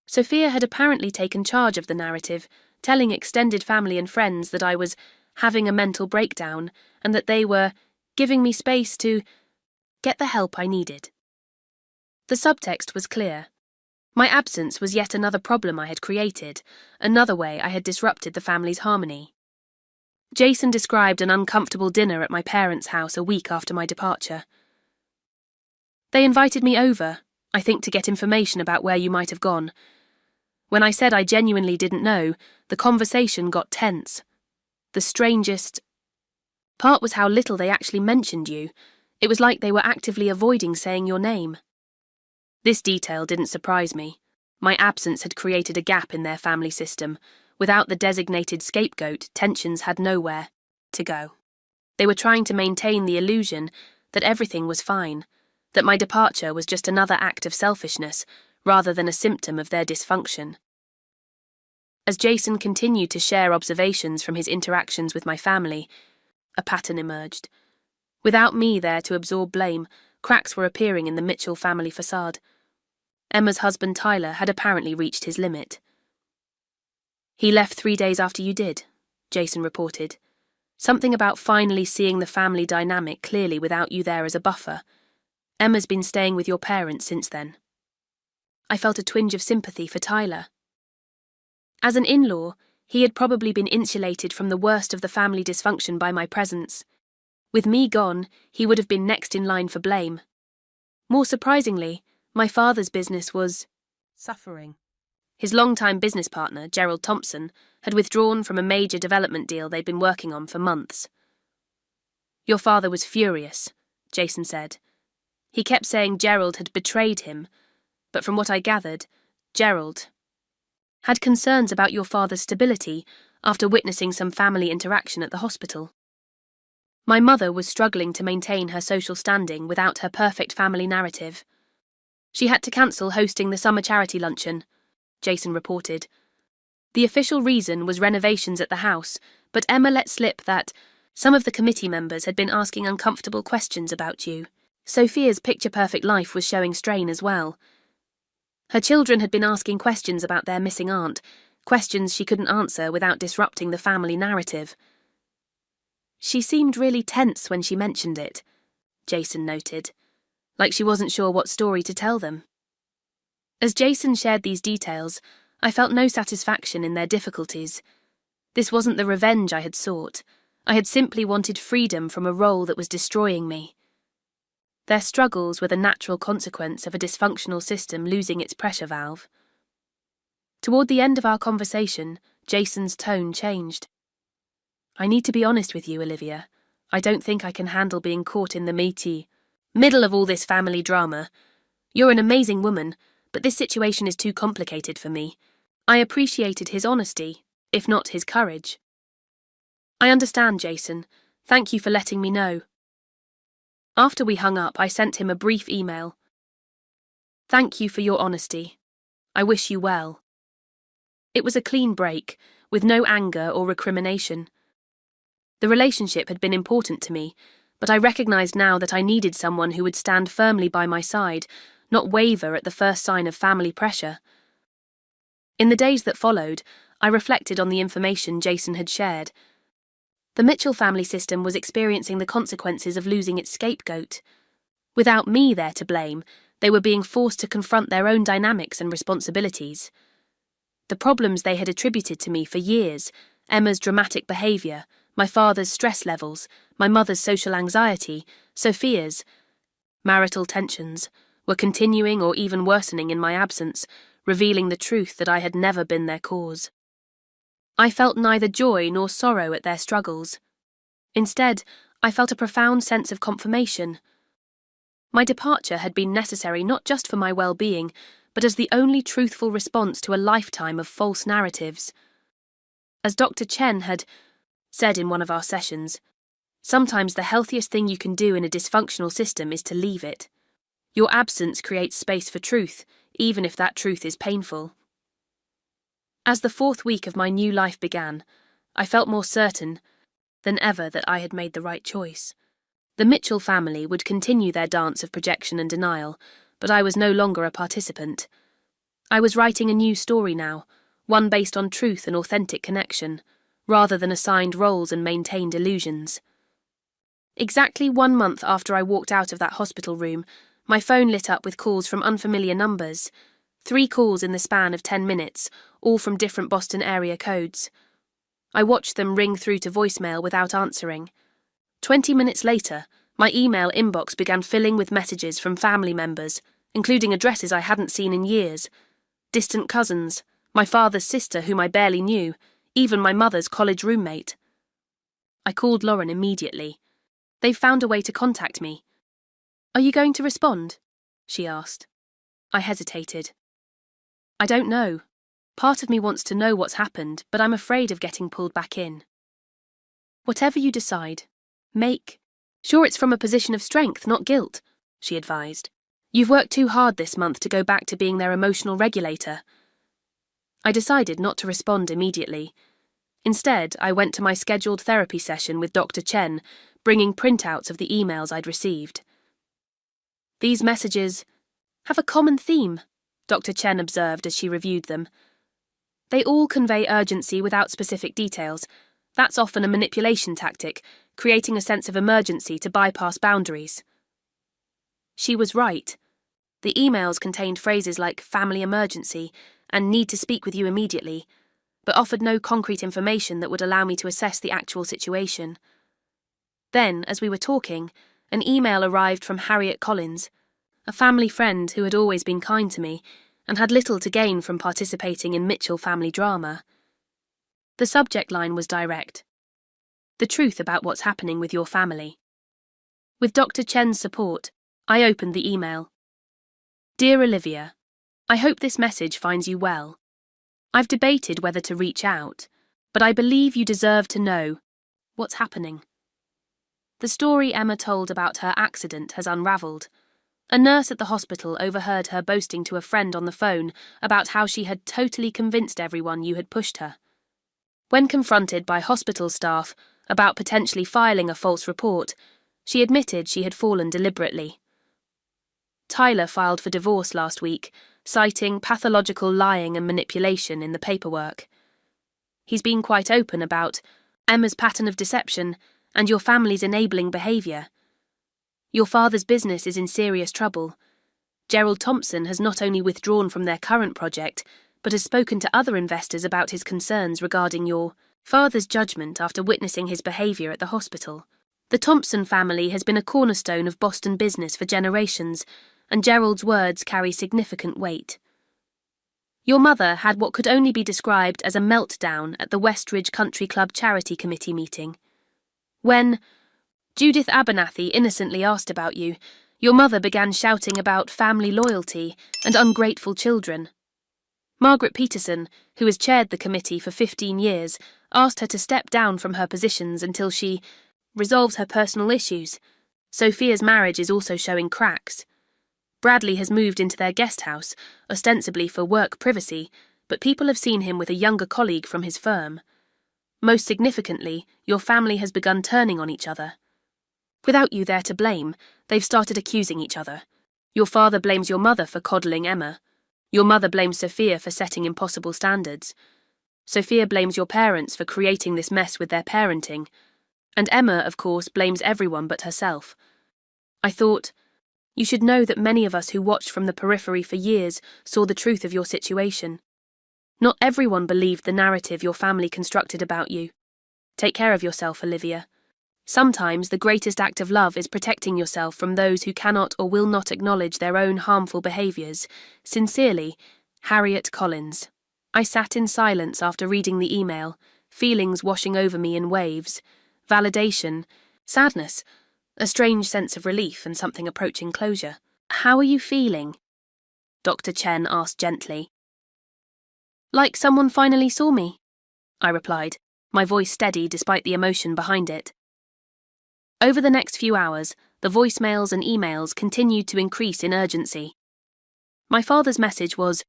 Sophia had apparently taken charge of the narrative, telling extended family and friends that I was having a mental breakdown and that they were giving me space to get the help I needed. The subtext was clear. My absence was yet another problem I had created, another way I had disrupted the family's harmony. Jason described an uncomfortable dinner at my parents' house a week after my departure. They invited me over, I think to get information about where you might have gone. When I said I genuinely didn't know, the conversation got tense. The strangest part was how little they actually mentioned you. It was like they were actively avoiding saying your name. This detail didn't surprise me. My absence had created a gap in their family system. Without the designated scapegoat, tensions had nowhere to go. They were trying to maintain the illusion that everything was fine, that my departure was just another act of selfishness, rather than a symptom of their dysfunction. As Jason continued to share observations from his interactions with my family, a pattern emerged. Without me there to absorb blame, cracks were appearing in the Mitchell family facade. Emma's husband Tyler had apparently reached his limit. He left 3 days after you did, Jason reported. Something about finally seeing the family dynamic clearly without you there as a buffer. Emma's been staying with your parents since then. I felt a twinge of sympathy for Tyler. As an in-law, he had probably been insulated from the worst of the family dysfunction by my presence. With me gone, he would have been next in line for blame. More surprisingly, my father's business was suffering. His longtime business partner, Gerald Thompson, had withdrawn from a major development deal they'd been working on for months. Your father was furious, Jason said. He kept saying Gerald had betrayed him, but from what I gathered, Gerald had concerns about your father's stability after witnessing some family interaction at the hospital. My mother was struggling to maintain her social standing without her perfect family narrative. She had to cancel hosting the summer charity luncheon, Jason reported. The official reason was renovations at the house, but Emma let slip that some of the committee members had been asking uncomfortable questions about you. Sophia's picture-perfect life was showing strain as well. Her children had been asking questions about their missing aunt, questions she couldn't answer without disrupting the family narrative. She seemed really tense when she mentioned it, Jason noted, like she wasn't sure what story to tell them. As Jason shared these details, I felt no satisfaction in their difficulties. This wasn't the revenge I had sought. I had simply wanted freedom from a role that was destroying me. Their struggles were the natural consequence of a dysfunctional system losing its pressure valve. Toward the end of our conversation, Jason's tone changed. I need to be honest with you, Olivia. I don't think I can handle being caught in the middle of all this family drama. You're an amazing woman, but this situation is too complicated for me. I appreciated his honesty, if not his courage. I understand, Jason. Thank you for letting me know. After we hung up, I sent him a brief email. Thank you for your honesty. I wish you well. It was a clean break, with no anger or recrimination. The relationship had been important to me, but I recognized now that I needed someone who would stand firmly by my side, not waver at the first sign of family pressure. In the days that followed, I reflected on the information Jason had shared. The Mitchell family system was experiencing the consequences of losing its scapegoat. Without me there to blame, they were being forced to confront their own dynamics and responsibilities. The problems they had attributed to me for years, Emma's dramatic behaviour, my father's stress levels, my mother's social anxiety, Sophia's marital tensions, were continuing or even worsening in my absence, revealing the truth that I had never been their cause. I felt neither joy nor sorrow at their struggles. Instead, I felt a profound sense of confirmation. My departure had been necessary not just for my well-being, but as the only truthful response to a lifetime of false narratives. As Dr. Chen had said in one of our sessions, sometimes the healthiest thing you can do in a dysfunctional system is to leave it. Your absence creates space for truth, even if that truth is painful. As the 4th week of my new life began, I felt more certain than ever that I had made the right choice. The Mitchell family would continue their dance of projection and denial, but I was no longer a participant. I was writing a new story now, one based on truth and authentic connection, rather than assigned roles and maintained illusions. Exactly 1 month after I walked out of that hospital room, my phone lit up with calls from unfamiliar numbers. 3 calls in the span of 10 minutes, all from different Boston area codes. I watched them ring through to voicemail without answering. 20 minutes later, my email inbox began filling with messages from family members, including addresses I hadn't seen in years, distant cousins, my father's sister whom I barely knew, even my mother's college roommate. I called Lauren immediately. They've found a way to contact me. Are you going to respond? She asked. I hesitated. I don't know. Part of me wants to know what's happened, but I'm afraid of getting pulled back in. Whatever you decide, make sure it's from a position of strength, not guilt, she advised. You've worked too hard this month to go back to being their emotional regulator. I decided not to respond immediately. Instead, I went to my scheduled therapy session with Dr. Chen, bringing printouts of the emails I'd received. These messages have a common theme, Dr. Chen observed as she reviewed them. They all convey urgency without specific details. That's often a manipulation tactic, creating a sense of emergency to bypass boundaries. She was right. The emails contained phrases like family emergency and need to speak with you immediately, but offered no concrete information that would allow me to assess the actual situation. Then, as we were talking, an email arrived from Harriet Collins, a family friend who had always been kind to me and had little to gain from participating in Mitchell family drama. The subject line was direct. The truth about what's happening with your family. With Dr. Chen's support, I opened the email. Dear Olivia, I hope this message finds you well. I've debated whether to reach out, but I believe you deserve to know what's happening. The story Emma told about her accident has unravelled. A nurse at the hospital overheard her boasting to a friend on the phone about how she had totally convinced everyone you had pushed her. When confronted by hospital staff about potentially filing a false report, she admitted she had fallen deliberately. Tyler filed for divorce last week, citing pathological lying and manipulation in the paperwork. He's been quite open about Emma's pattern of deception and your family's enabling behaviour. Your father's business is in serious trouble. Gerald Thompson has not only withdrawn from their current project, but has spoken to other investors about his concerns regarding your father's judgment after witnessing his behaviour at the hospital. The Thompson family has been a cornerstone of Boston business for generations, and Gerald's words carry significant weight. Your mother had what could only be described as a meltdown at the Westridge Country Club Charity Committee meeting. When Judith Abernathy innocently asked about you. Your mother began shouting about family loyalty and ungrateful children. Margaret Peterson, who has chaired the committee for 15 years, asked her to step down from her positions until she resolves her personal issues. Sophia's marriage is also showing cracks. Bradley has moved into their guest house, ostensibly for work privacy, but people have seen him with a younger colleague from his firm. Most significantly, your family has begun turning on each other. Without you there to blame, they've started accusing each other. Your father blames your mother for coddling Emma. Your mother blames Sophia for setting impossible standards. Sophia blames your parents for creating this mess with their parenting. And Emma, of course, blames everyone but herself. I thought, you should know that many of us who watched from the periphery for years saw the truth of your situation. Not everyone believed the narrative your family constructed about you. Take care of yourself, Olivia. Sometimes the greatest act of love is protecting yourself from those who cannot or will not acknowledge their own harmful behaviours. Sincerely, Harriet Collins. I sat in silence after reading the email, feelings washing over me in waves. Validation, sadness, a strange sense of relief and something approaching closure. How are you feeling? Dr. Chen asked gently. Like someone finally saw me, I replied, my voice steady despite the emotion behind it. Over the next few hours, the voicemails and emails continued to increase in urgency. My father's message was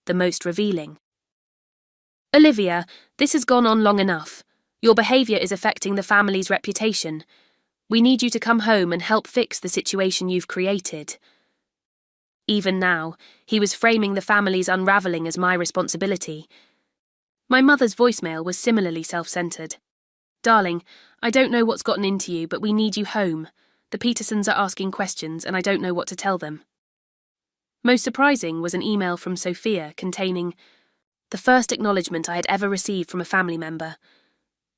the most revealing. Olivia, this has gone on long enough. Your behaviour is affecting the family's reputation. We need you to come home and help fix the situation you've created. Even now, he was framing the family's unravelling as my responsibility. My mother's voicemail was similarly self-centred. Darling, I don't know what's gotten into you, but we need you home. The Petersons are asking questions and I don't know what to tell them. Most surprising was an email from Sophia containing the first acknowledgement I had ever received from a family member.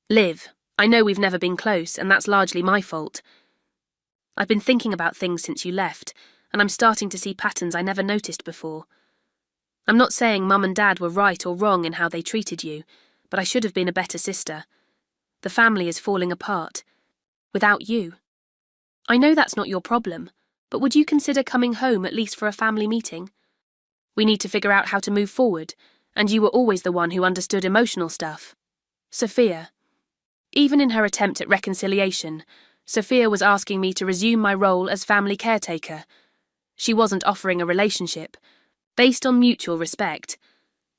Liv, I know we've never been close, and that's largely my fault. I've been thinking about things since you left, and I'm starting to see patterns I never noticed before. I'm not saying Mum and Dad were right or wrong in how they treated you, but I should have been a better sister. The family is falling apart. Without you. I know that's not your problem, but would you consider coming home at least for a family meeting? We need to figure out how to move forward, and you were always the one who understood emotional stuff. Sophia. Even in her attempt at reconciliation, Sophia was asking me to resume my role as family caretaker. She wasn't offering a relationship. Based on mutual respect,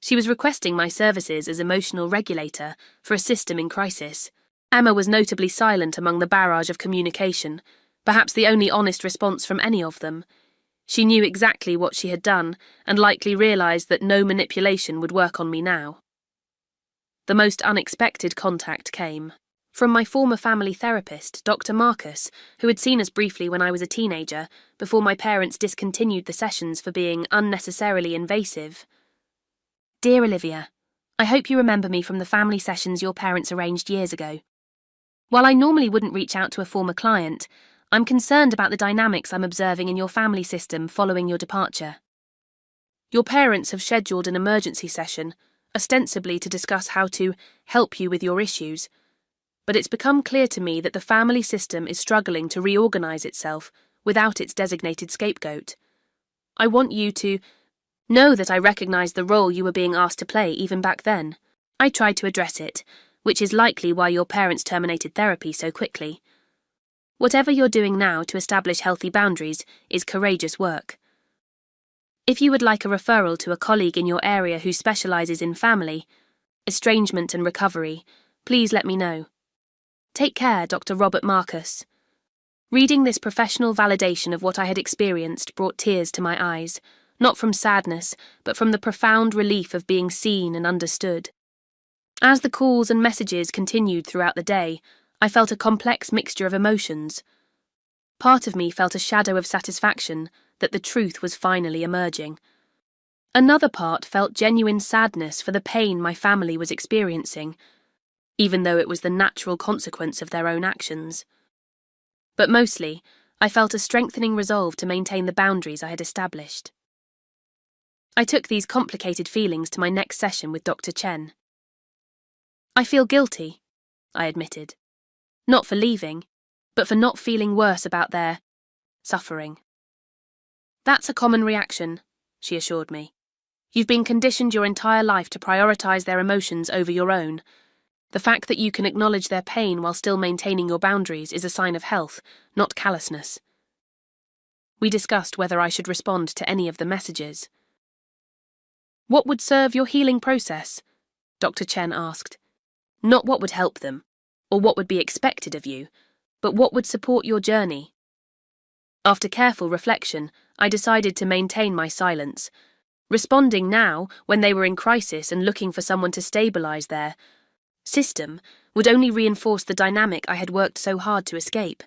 she was requesting my services as emotional regulator for a system in crisis. Emma was notably silent among the barrage of communication, perhaps the only honest response from any of them. She knew exactly what she had done and likely realised that no manipulation would work on me now. The most unexpected contact came from my former family therapist, Dr. Marcus, who had seen us briefly when I was a teenager, before my parents discontinued the sessions for being unnecessarily invasive. Dear Olivia, I hope you remember me from the family sessions your parents arranged years ago. While I normally wouldn't reach out to a former client, I'm concerned about the dynamics I'm observing in your family system following your departure. Your parents have scheduled an emergency session, ostensibly to discuss how to help you with your issues, but it's become clear to me that the family system is struggling to reorganise itself without its designated scapegoat. I want you to know that I recognise the role you were being asked to play even back then. I tried to address it, which is likely why your parents terminated therapy so quickly. Whatever you're doing now to establish healthy boundaries is courageous work. If you would like a referral to a colleague in your area who specialises in family, estrangement and recovery, please let me know. Take care, Dr. Robert Marcus. Reading this professional validation of what I had experienced brought tears to my eyes, not from sadness, but from the profound relief of being seen and understood. As the calls and messages continued throughout the day, I felt a complex mixture of emotions. Part of me felt a shadow of satisfaction that the truth was finally emerging. Another part felt genuine sadness for the pain my family was experiencing, even though it was the natural consequence of their own actions. But mostly, I felt a strengthening resolve to maintain the boundaries I had established. I took these complicated feelings to my next session with Dr. Chen. I feel guilty, I admitted. Not for leaving, but for not feeling worse about their suffering. That's a common reaction, she assured me. You've been conditioned your entire life to prioritize their emotions over your own. The fact that you can acknowledge their pain while still maintaining your boundaries is a sign of health, not callousness. We discussed whether I should respond to any of the messages. What would serve your healing process? Dr. Chen asked. Not what would help them, or what would be expected of you, but what would support your journey. After careful reflection, I decided to maintain my silence, responding now when they were in crisis and looking for someone to stabilize their system would only reinforce the dynamic I had worked so hard to escape.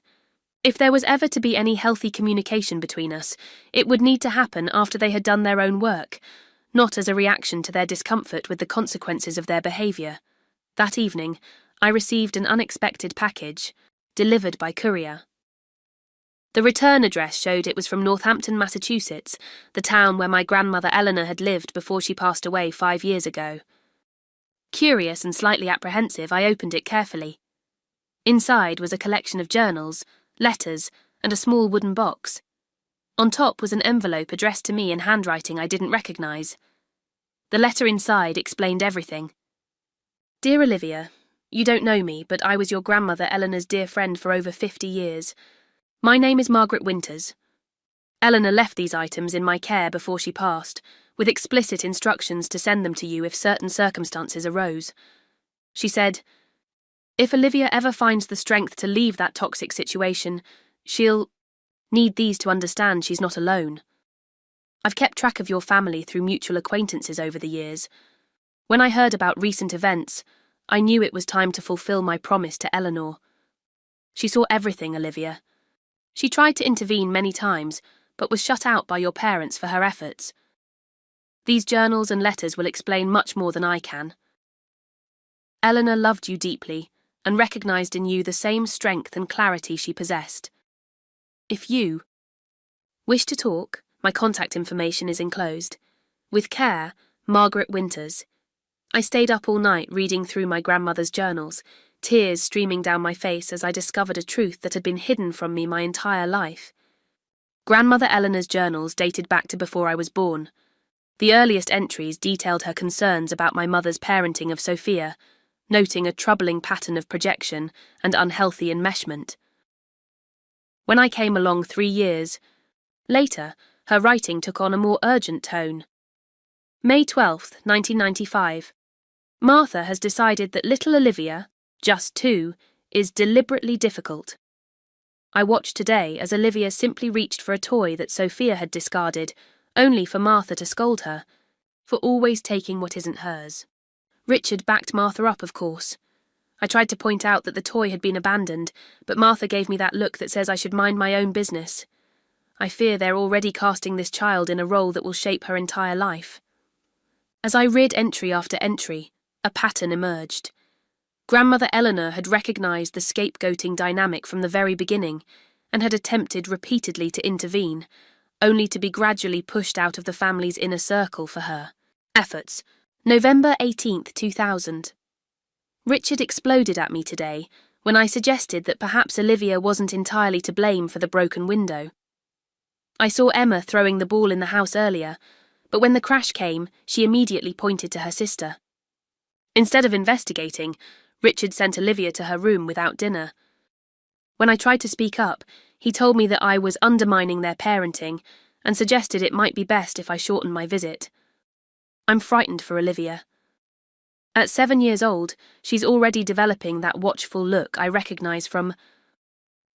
If there was ever to be any healthy communication between us, it would need to happen after they had done their own work, not as a reaction to their discomfort with the consequences of their behavior. That evening, I received an unexpected package, delivered by courier. The return address showed it was from Northampton, Massachusetts, the town where my grandmother Eleanor had lived before she passed away 5 years ago. Curious and slightly apprehensive, I opened it carefully. Inside was a collection of journals, letters, and a small wooden box. On top was an envelope addressed to me in handwriting I didn't recognise. The letter inside explained everything. Dear Olivia, you don't know me, but I was your grandmother Eleanor's dear friend for over 50 years. My name is Margaret Winters. Eleanor left these items in my care before she passed, with explicit instructions to send them to you if certain circumstances arose. She said, if Olivia ever finds the strength to leave that toxic situation, she'll need these to understand she's not alone. I've kept track of your family through mutual acquaintances over the years. When I heard about recent events, I knew it was time to fulfill my promise to Eleanor. She saw everything, Olivia. She tried to intervene many times, but was shut out by your parents for her efforts. These journals and letters will explain much more than I can. Eleanor loved you deeply and recognised in you the same strength and clarity she possessed. If you wish to talk, my contact information is enclosed. With care, Margaret Winters. I stayed up all night reading through my grandmother's journals, tears streaming down my face as I discovered a truth that had been hidden from me my entire life. Grandmother Eleanor's journals dated back to before I was born. The earliest entries detailed her concerns about my mother's parenting of Sophia, noting a troubling pattern of projection and unhealthy enmeshment. When I came along 3 years later, her writing took on a more urgent tone. May 12, 1995. Martha has decided that little Olivia, just 2, is deliberately difficult. I watched today as Olivia simply reached for a toy that Sophia had discarded, only for Martha to scold her, for always taking what isn't hers. Richard backed Martha up, of course. I tried to point out that the toy had been abandoned, but Martha gave me that look that says I should mind my own business. I fear they're already casting this child in a role that will shape her entire life. As I read entry after entry, a pattern emerged. Grandmother Eleanor had recognised the scapegoating dynamic from the very beginning and had attempted repeatedly to intervene, only to be gradually pushed out of the family's inner circle for her efforts. November 18, 2000. Richard exploded at me today when I suggested that perhaps Olivia wasn't entirely to blame for the broken window. I saw Emma throwing the ball in the house earlier, but when the crash came, she immediately pointed to her sister. Instead of investigating, Richard sent Olivia to her room without dinner. When I tried to speak up, he told me that I was undermining their parenting and suggested it might be best if I shortened my visit. I'm frightened for Olivia. At 7 years old, she's already developing that watchful look I recognise from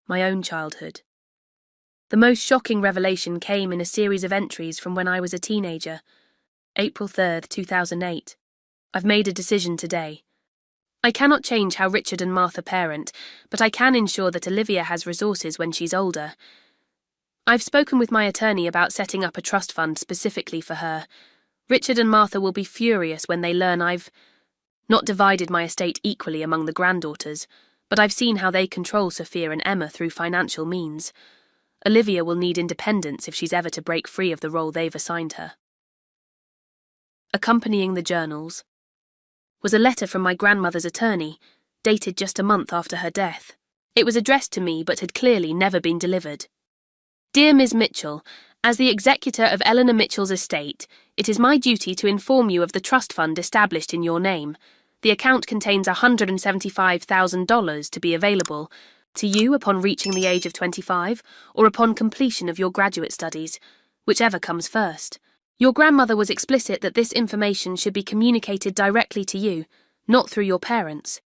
my own childhood. The most shocking revelation came in a series of entries from when I was a teenager. April 3rd, 2008. I've made a decision today. I cannot change how Richard and Martha parent, but I can ensure that Olivia has resources when she's older. I've spoken with my attorney about setting up a trust fund specifically for her. Richard and Martha will be furious when they learn I've not divided my estate equally among the granddaughters, but I've seen how they control Sophia and Emma through financial means. Olivia will need independence if she's ever to break free of the role they've assigned her. Accompanying the journals was a letter from my grandmother's attorney, dated just a month after her death. It was addressed to me but had clearly never been delivered. Dear Ms. Mitchell, as the executor of Eleanor Mitchell's estate, it is my duty to inform you of the trust fund established in your name. The account contains $175,000 to be available to you upon reaching the age of 25 or upon completion of your graduate studies, whichever comes first. Your grandmother was explicit that this information should be communicated directly to you, not through your parents.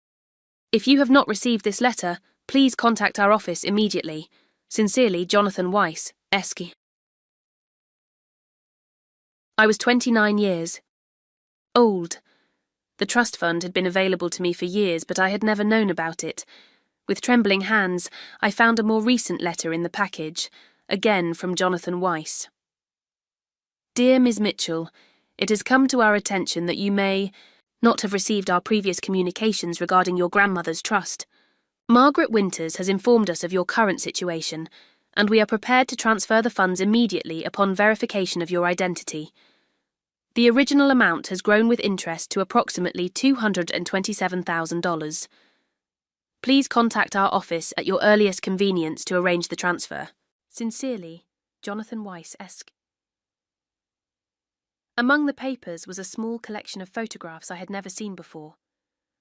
If you have not received this letter, please contact our office immediately. Sincerely, Jonathan Weiss, Esq. I was 29 years old. The trust fund had been available to me for years, but I had never known about it. With trembling hands, I found a more recent letter in the package, again from Jonathan Weiss. Dear Ms. Mitchell, it has come to our attention that you may not have received our previous communications regarding your grandmother's trust. Margaret Winters has informed us of your current situation, and we are prepared to transfer the funds immediately upon verification of your identity. The original amount has grown with interest to approximately $227,000. Please contact our office at your earliest convenience to arrange the transfer. Sincerely, Jonathan Weiss, Esq. Among the papers was a small collection of photographs I had never seen before.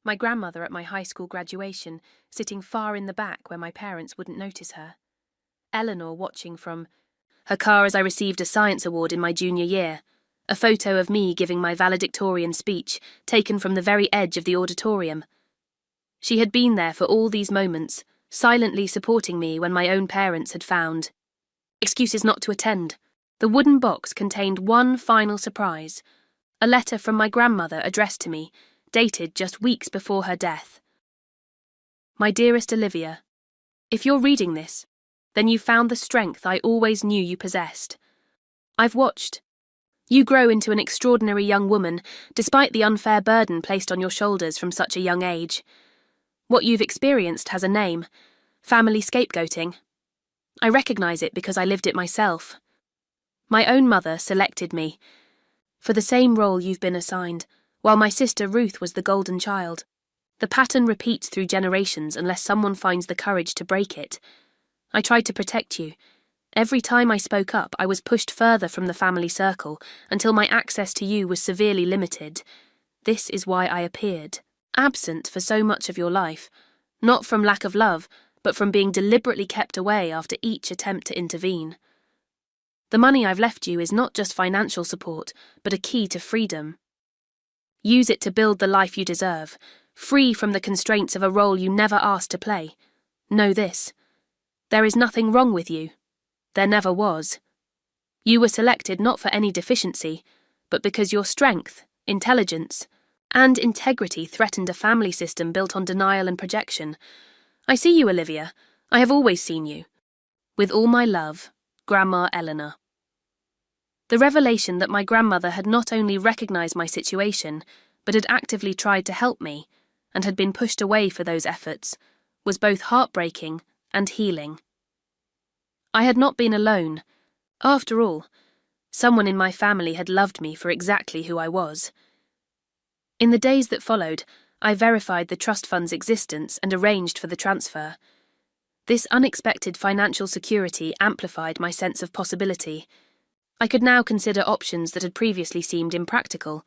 My grandmother at my high school graduation, sitting far in the back where my parents wouldn't notice her. Eleanor watching from her car as I received a science award in my junior year. A photo of me giving my valedictorian speech, taken from the very edge of the auditorium. She had been there for all these moments, silently supporting me when my own parents had found excuses not to attend. The wooden box contained one final surprise, a letter from my grandmother addressed to me, dated just weeks before her death. My dearest Olivia, if you're reading this, then you've found the strength I always knew you possessed. I've watched you grow into an extraordinary young woman, despite the unfair burden placed on your shoulders from such a young age. What you've experienced has a name: family scapegoating. I recognize it because I lived it myself. My own mother selected me for the same role you've been assigned, while my sister Ruth was the golden child. The pattern repeats through generations unless someone finds the courage to break it. I tried to protect you. Every time I spoke up, I was pushed further from the family circle until my access to you was severely limited. This is why I appeared, absent for so much of your life, not from lack of love, but from being deliberately kept away after each attempt to intervene. The money I've left you is not just financial support, but a key to freedom. Use it to build the life you deserve, free from the constraints of a role you never asked to play. Know this: there is nothing wrong with you. There never was. You were selected not for any deficiency, but because your strength, intelligence, and integrity threatened a family system built on denial and projection. I see you, Olivia. I have always seen you. With all my love, Grandma Eleanor. The revelation that my grandmother had not only recognized my situation, but had actively tried to help me, and had been pushed away for those efforts, was both heartbreaking and healing. I had not been alone. After all, someone in my family had loved me for exactly who I was. In the days that followed, I verified the trust fund's existence and arranged for the transfer. This unexpected financial security amplified my sense of possibility. I could now consider options that had previously seemed impractical: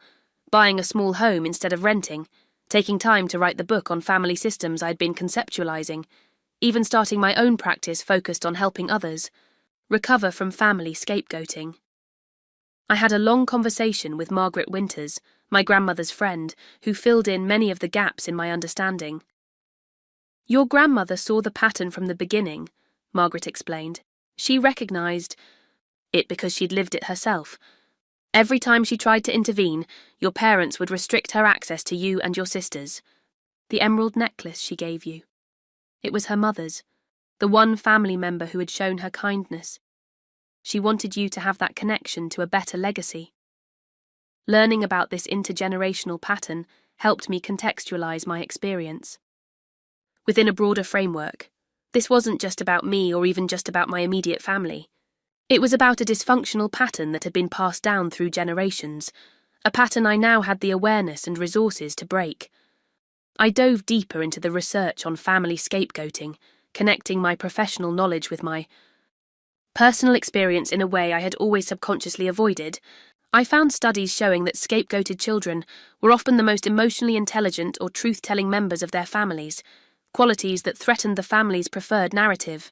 buying a small home instead of renting, taking time to write the book on family systems I'd been conceptualizing, even starting my own practice focused on helping others recover from family scapegoating. I had a long conversation with Margaret Winters, my grandmother's friend, who filled in many of the gaps in my understanding. Your grandmother saw the pattern from the beginning, Margaret explained. She recognized it because she'd lived it herself. Every time she tried to intervene, your parents would restrict her access to you and your sisters. The emerald necklace she gave you. It was her mother's, the one family member who had shown her kindness. She wanted you to have that connection to a better legacy. Learning about this intergenerational pattern helped me contextualize my experience. Within a broader framework, this wasn't just about me or even just about my immediate family. It was about a dysfunctional pattern that had been passed down through generations, a pattern I now had the awareness and resources to break. I dove deeper into the research on family scapegoating, connecting my professional knowledge with my personal experience in a way I had always subconsciously avoided. I found studies showing that scapegoated children were often the most emotionally intelligent or truth-telling members of their families, qualities that threatened the family's preferred narrative.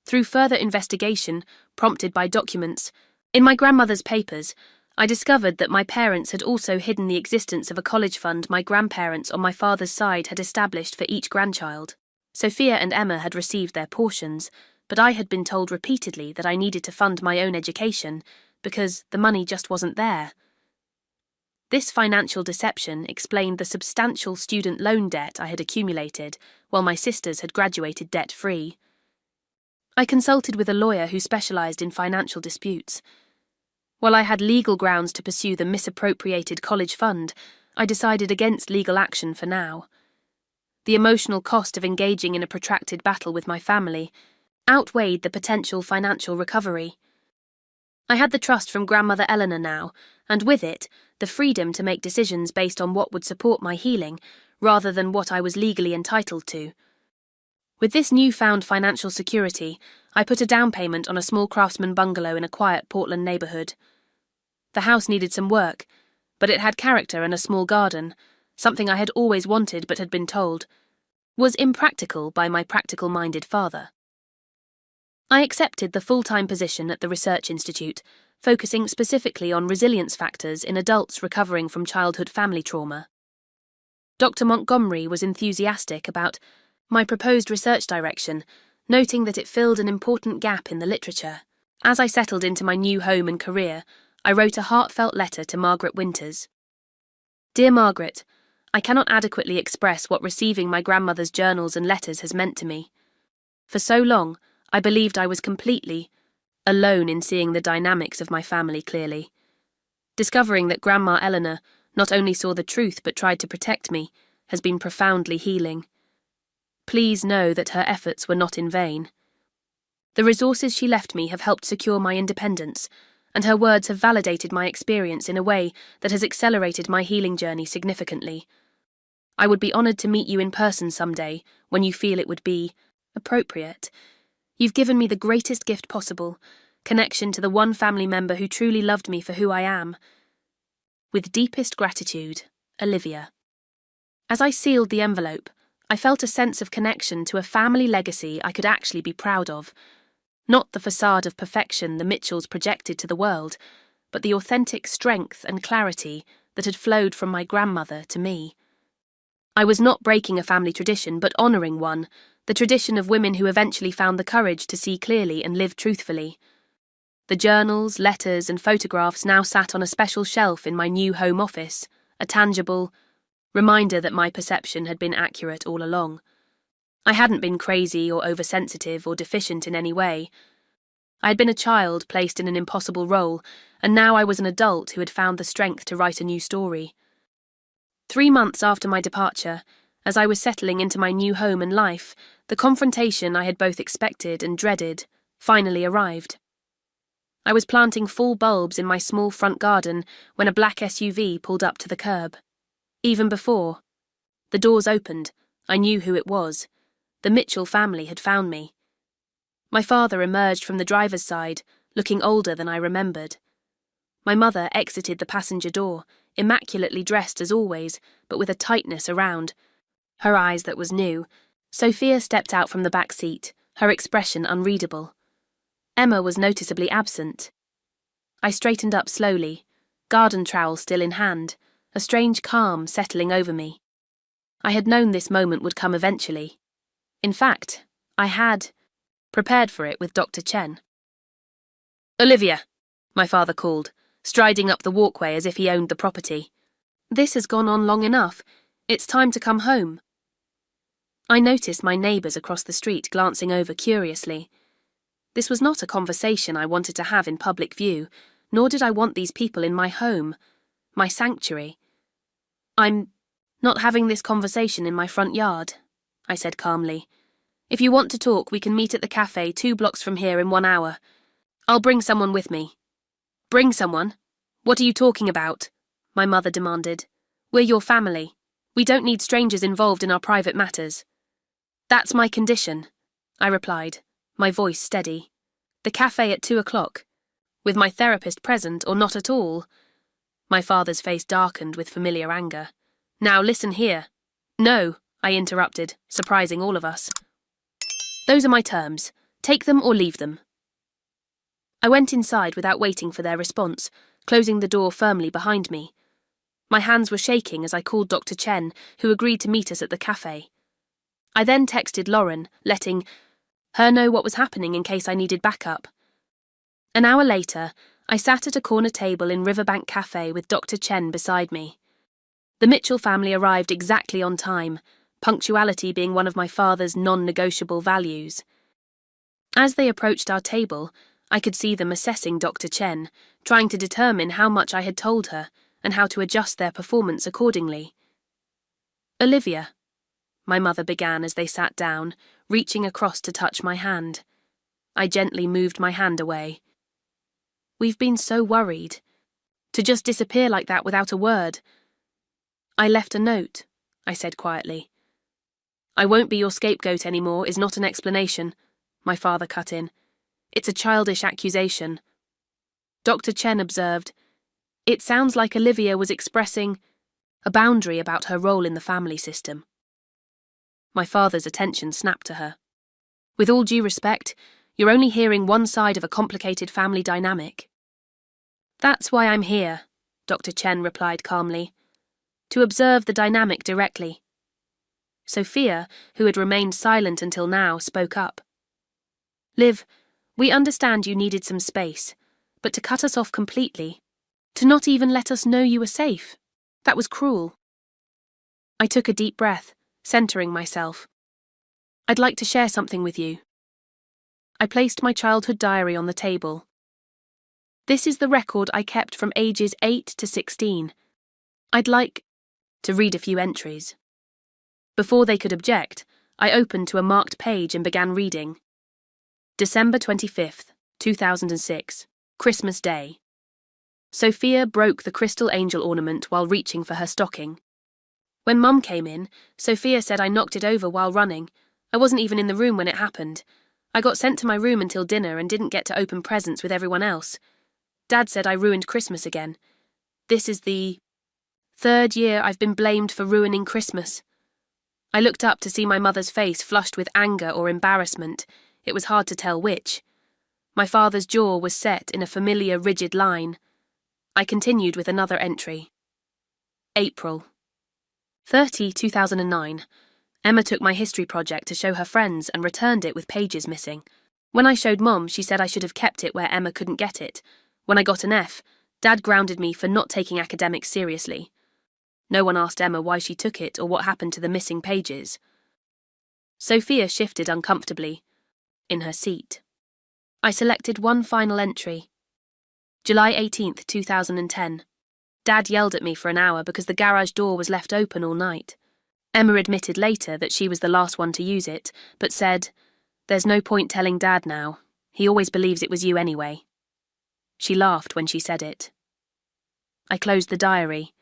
Through further investigation, prompted by documents, in my grandmother's papers, I discovered that my parents had also hidden the existence of a college fund my grandparents on my father's side had established for each grandchild. Sophia and Emma had received their portions, but I had been told repeatedly that I needed to fund my own education because the money just wasn't there. This financial deception explained the substantial student loan debt I had accumulated, while my sisters had graduated debt-free. I consulted with a lawyer who specialised in financial disputes. While I had legal grounds to pursue the misappropriated college fund, I decided against legal action for now. The emotional cost of engaging in a protracted battle with my family outweighed the potential financial recovery. I had the trust from grandmother Eleanor now, and with it, the freedom to make decisions based on what would support my healing, rather than what I was legally entitled to. With this newfound financial security, I put a down payment on a small craftsman bungalow in a quiet Portland neighbourhood. The house needed some work, but it had character and a small garden, something I had always wanted but had been told was impractical by my practical-minded father. I accepted the full-time position at the Research Institute, focusing specifically on resilience factors in adults recovering from childhood family trauma. Dr. Montgomery was enthusiastic about my proposed research direction, noting that it filled an important gap in the literature. As I settled into my new home and career, I wrote a heartfelt letter to Margaret Winters. Dear Margaret, I cannot adequately express what receiving my grandmother's journals and letters has meant to me. For so long, I believed I was completely alone in seeing the dynamics of my family clearly. Discovering that Grandma Eleanor not only saw the truth but tried to protect me has been profoundly healing. Please know that her efforts were not in vain. The resources she left me have helped secure my independence, and her words have validated my experience in a way that has accelerated my healing journey significantly. I would be honoured to meet you in person someday when you feel it would be appropriate. You've given me the greatest gift possible, connection to the one family member who truly loved me for who I am. With deepest gratitude, Olivia. As I sealed the envelope, I felt a sense of connection to a family legacy I could actually be proud of. Not the facade of perfection the Mitchells projected to the world, but the authentic strength and clarity that had flowed from my grandmother to me. I was not breaking a family tradition, but honouring one, the tradition of women who eventually found the courage to see clearly and live truthfully. The journals, letters, and photographs now sat on a special shelf in my new home office, a tangible reminder that my perception had been accurate all along. I hadn't been crazy or oversensitive or deficient in any way. I had been a child placed in an impossible role, and now I was an adult who had found the strength to write a new story. 3 months after my departure, as I was settling into my new home and life, the confrontation I had both expected and dreaded finally arrived. I was planting fall bulbs in my small front garden when a black SUV pulled up to the curb. Even before the doors opened, I knew who it was. The Mitchell family had found me. My father emerged from the driver's side, looking older than I remembered. My mother exited the passenger door, immaculately dressed as always, but with a tightness around her eyes that was new. Sophia stepped out from the back seat, her expression unreadable. Emma was noticeably absent. I straightened up slowly, garden trowel still in hand, a strange calm settling over me. I had known this moment would come eventually. In fact, I had prepared for it with Dr. Chen. "Olivia," my father called, striding up the walkway as if he owned the property. "This has gone on long enough. It's time to come home." I noticed my neighbours across the street glancing over curiously. This was not a conversation I wanted to have in public view, nor did I want these people in my home, my sanctuary. "I'm not having this conversation in my front yard," I said calmly. "If you want to talk, we can meet at the cafe 2 blocks from here in 1 hour. I'll bring someone with me." "Bring someone? What are you talking about?" my mother demanded. "We're your family. We don't need strangers involved in our private matters." "That's my condition," I replied, my voice steady. The cafe at 2 o'clock. With my therapist present or not at all? My father's face darkened with familiar anger. Now listen here. No, I interrupted, surprising all of us. Those are my terms. Take them or leave them. I went inside without waiting for their response, closing the door firmly behind me. My hands were shaking as I called Dr. Chen, who agreed to meet us at the cafe. I then texted Lauren, letting her know what was happening in case I needed backup. An hour later, I sat at a corner table in Riverbank Cafe with Dr. Chen beside me. The Mitchell family arrived exactly on time, punctuality being one of my father's non-negotiable values. As they approached our table, I could see them assessing Dr. Chen, trying to determine how much I had told her and how to adjust their performance accordingly. Olivia, my mother began as they sat down, reaching across to touch my hand. I gently moved my hand away. We've been so worried. To just disappear like that without a word. I left a note, I said quietly. I won't be your scapegoat anymore is not an explanation, my father cut in. It's a childish accusation. Dr. Chen observed, it sounds like Olivia was expressing a boundary about her role in the family system. My father's attention snapped to her. With all due respect, you're only hearing one side of a complicated family dynamic. That's why I'm here, Dr. Chen replied calmly, to observe the dynamic directly. Sophia, who had remained silent until now, spoke up. Liv, we understand you needed some space, but to cut us off completely, to not even let us know you were safe, that was cruel. I took a deep breath, centering myself. I'd like to share something with you. I placed my childhood diary on the table. This is the record I kept from ages 8 to 16. I'd like to read a few entries. Before they could object, I opened to a marked page and began reading. December 25th, 2006, Christmas Day. Sophia broke the crystal angel ornament while reaching for her stocking. When Mum came in, Sophia said I knocked it over while running. I wasn't even in the room when it happened. I got sent to my room until dinner and didn't get to open presents with everyone else. Dad said I ruined Christmas again. This is the 3rd year I've been blamed for ruining Christmas. I looked up to see my mother's face flushed with anger or embarrassment. It was hard to tell which. My father's jaw was set in a familiar, rigid line. I continued with another entry. April 30, 2009. Emma took my history project to show her friends and returned it with pages missing. When I showed Mum, she said I should have kept it where Emma couldn't get it. When I got an F, Dad grounded me for not taking academics seriously. No one asked Emma why she took it or what happened to the missing pages. Sophia shifted uncomfortably in her seat. I selected one final entry. July 18th, 2010. Dad yelled at me for an hour because the garage door was left open all night. Emma admitted later that she was the last one to use it, but said, "There's no point telling Dad now. He always believes it was you anyway." She laughed when she said it. I closed the diary.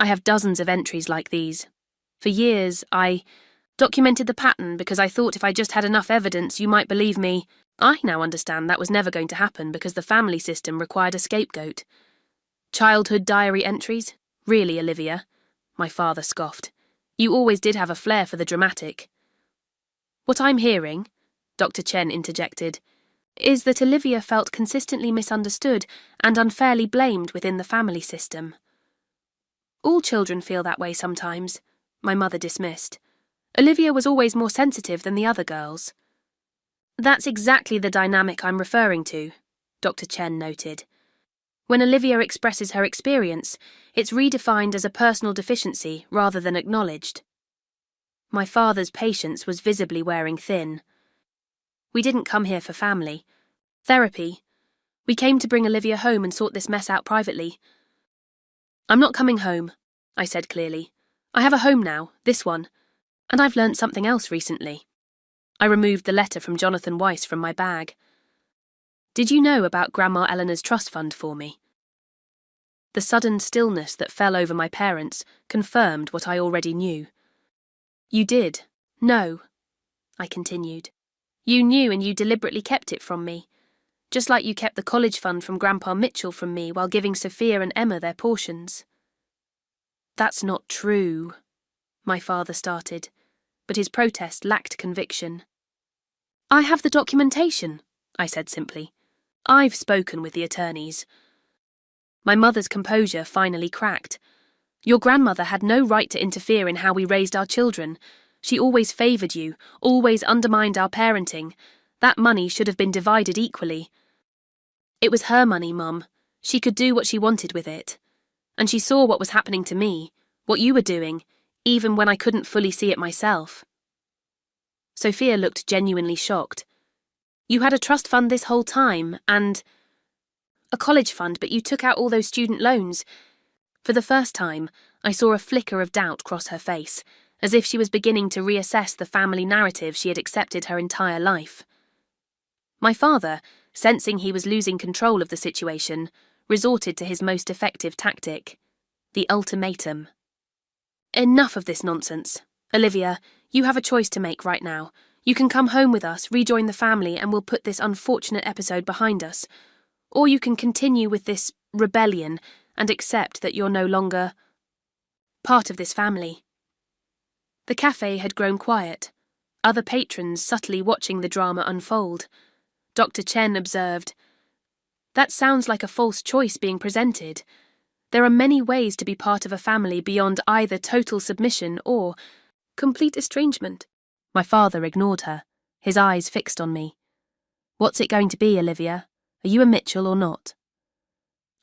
I have dozens of entries like these. For years, I documented the pattern because I thought if I just had enough evidence you might believe me. I now understand that was never going to happen because the family system required a scapegoat. Childhood diary entries? Really, Olivia? My father scoffed. You always did have a flair for the dramatic. What I'm hearing, Dr. Chen interjected, is that Olivia felt consistently misunderstood and unfairly blamed within the family system. All children feel that way sometimes, my mother dismissed. Olivia was always more sensitive than the other girls. That's exactly the dynamic I'm referring to, Dr. Chen noted. When Olivia expresses her experience, it's redefined as a personal deficiency rather than acknowledged. My father's patience was visibly wearing thin. We didn't come here for family. Therapy. We came to bring Olivia home and sort this mess out privately. I'm not coming home, I said clearly. I have a home now, this one, and I've learnt something else recently. I removed the letter from Jonathan Weiss from my bag. Did you know about Grandma Eleanor's trust fund for me? The sudden stillness that fell over my parents confirmed what I already knew. You did. No, I continued. You knew and you deliberately kept it from me, just like you kept the college fund from Grandpa Mitchell from me while giving Sophia and Emma their portions. That's not true, my father started, but his protest lacked conviction. I have the documentation, I said simply. I've spoken with the attorneys. My mother's composure finally cracked. Your grandmother had no right to interfere in how we raised our children. She always favoured you, always undermined our parenting. That money should have been divided equally. It was her money, Mum. She could do what she wanted with it. And she saw what was happening to me, what you were doing, even when I couldn't fully see it myself. Sophia looked genuinely shocked. You had a trust fund this whole time, and a college fund, but you took out all those student loans. For the first time, I saw a flicker of doubt cross her face, as if she was beginning to reassess the family narrative she had accepted her entire life. My father, sensing he was losing control of the situation, resorted to his most effective tactic, the ultimatum. Enough of this nonsense. Olivia, you have a choice to make right now. You can come home with us, rejoin the family, and we'll put this unfortunate episode behind us. Or you can continue with this rebellion and accept that you're no longer part of this family. The cafe had grown quiet, other patrons subtly watching the drama unfold. Dr. Chen observed, "That sounds like a false choice being presented. There are many ways to be part of a family beyond either total submission or complete estrangement." My father ignored her, his eyes fixed on me. "What's it going to be, Olivia? Are you a Mitchell or not?"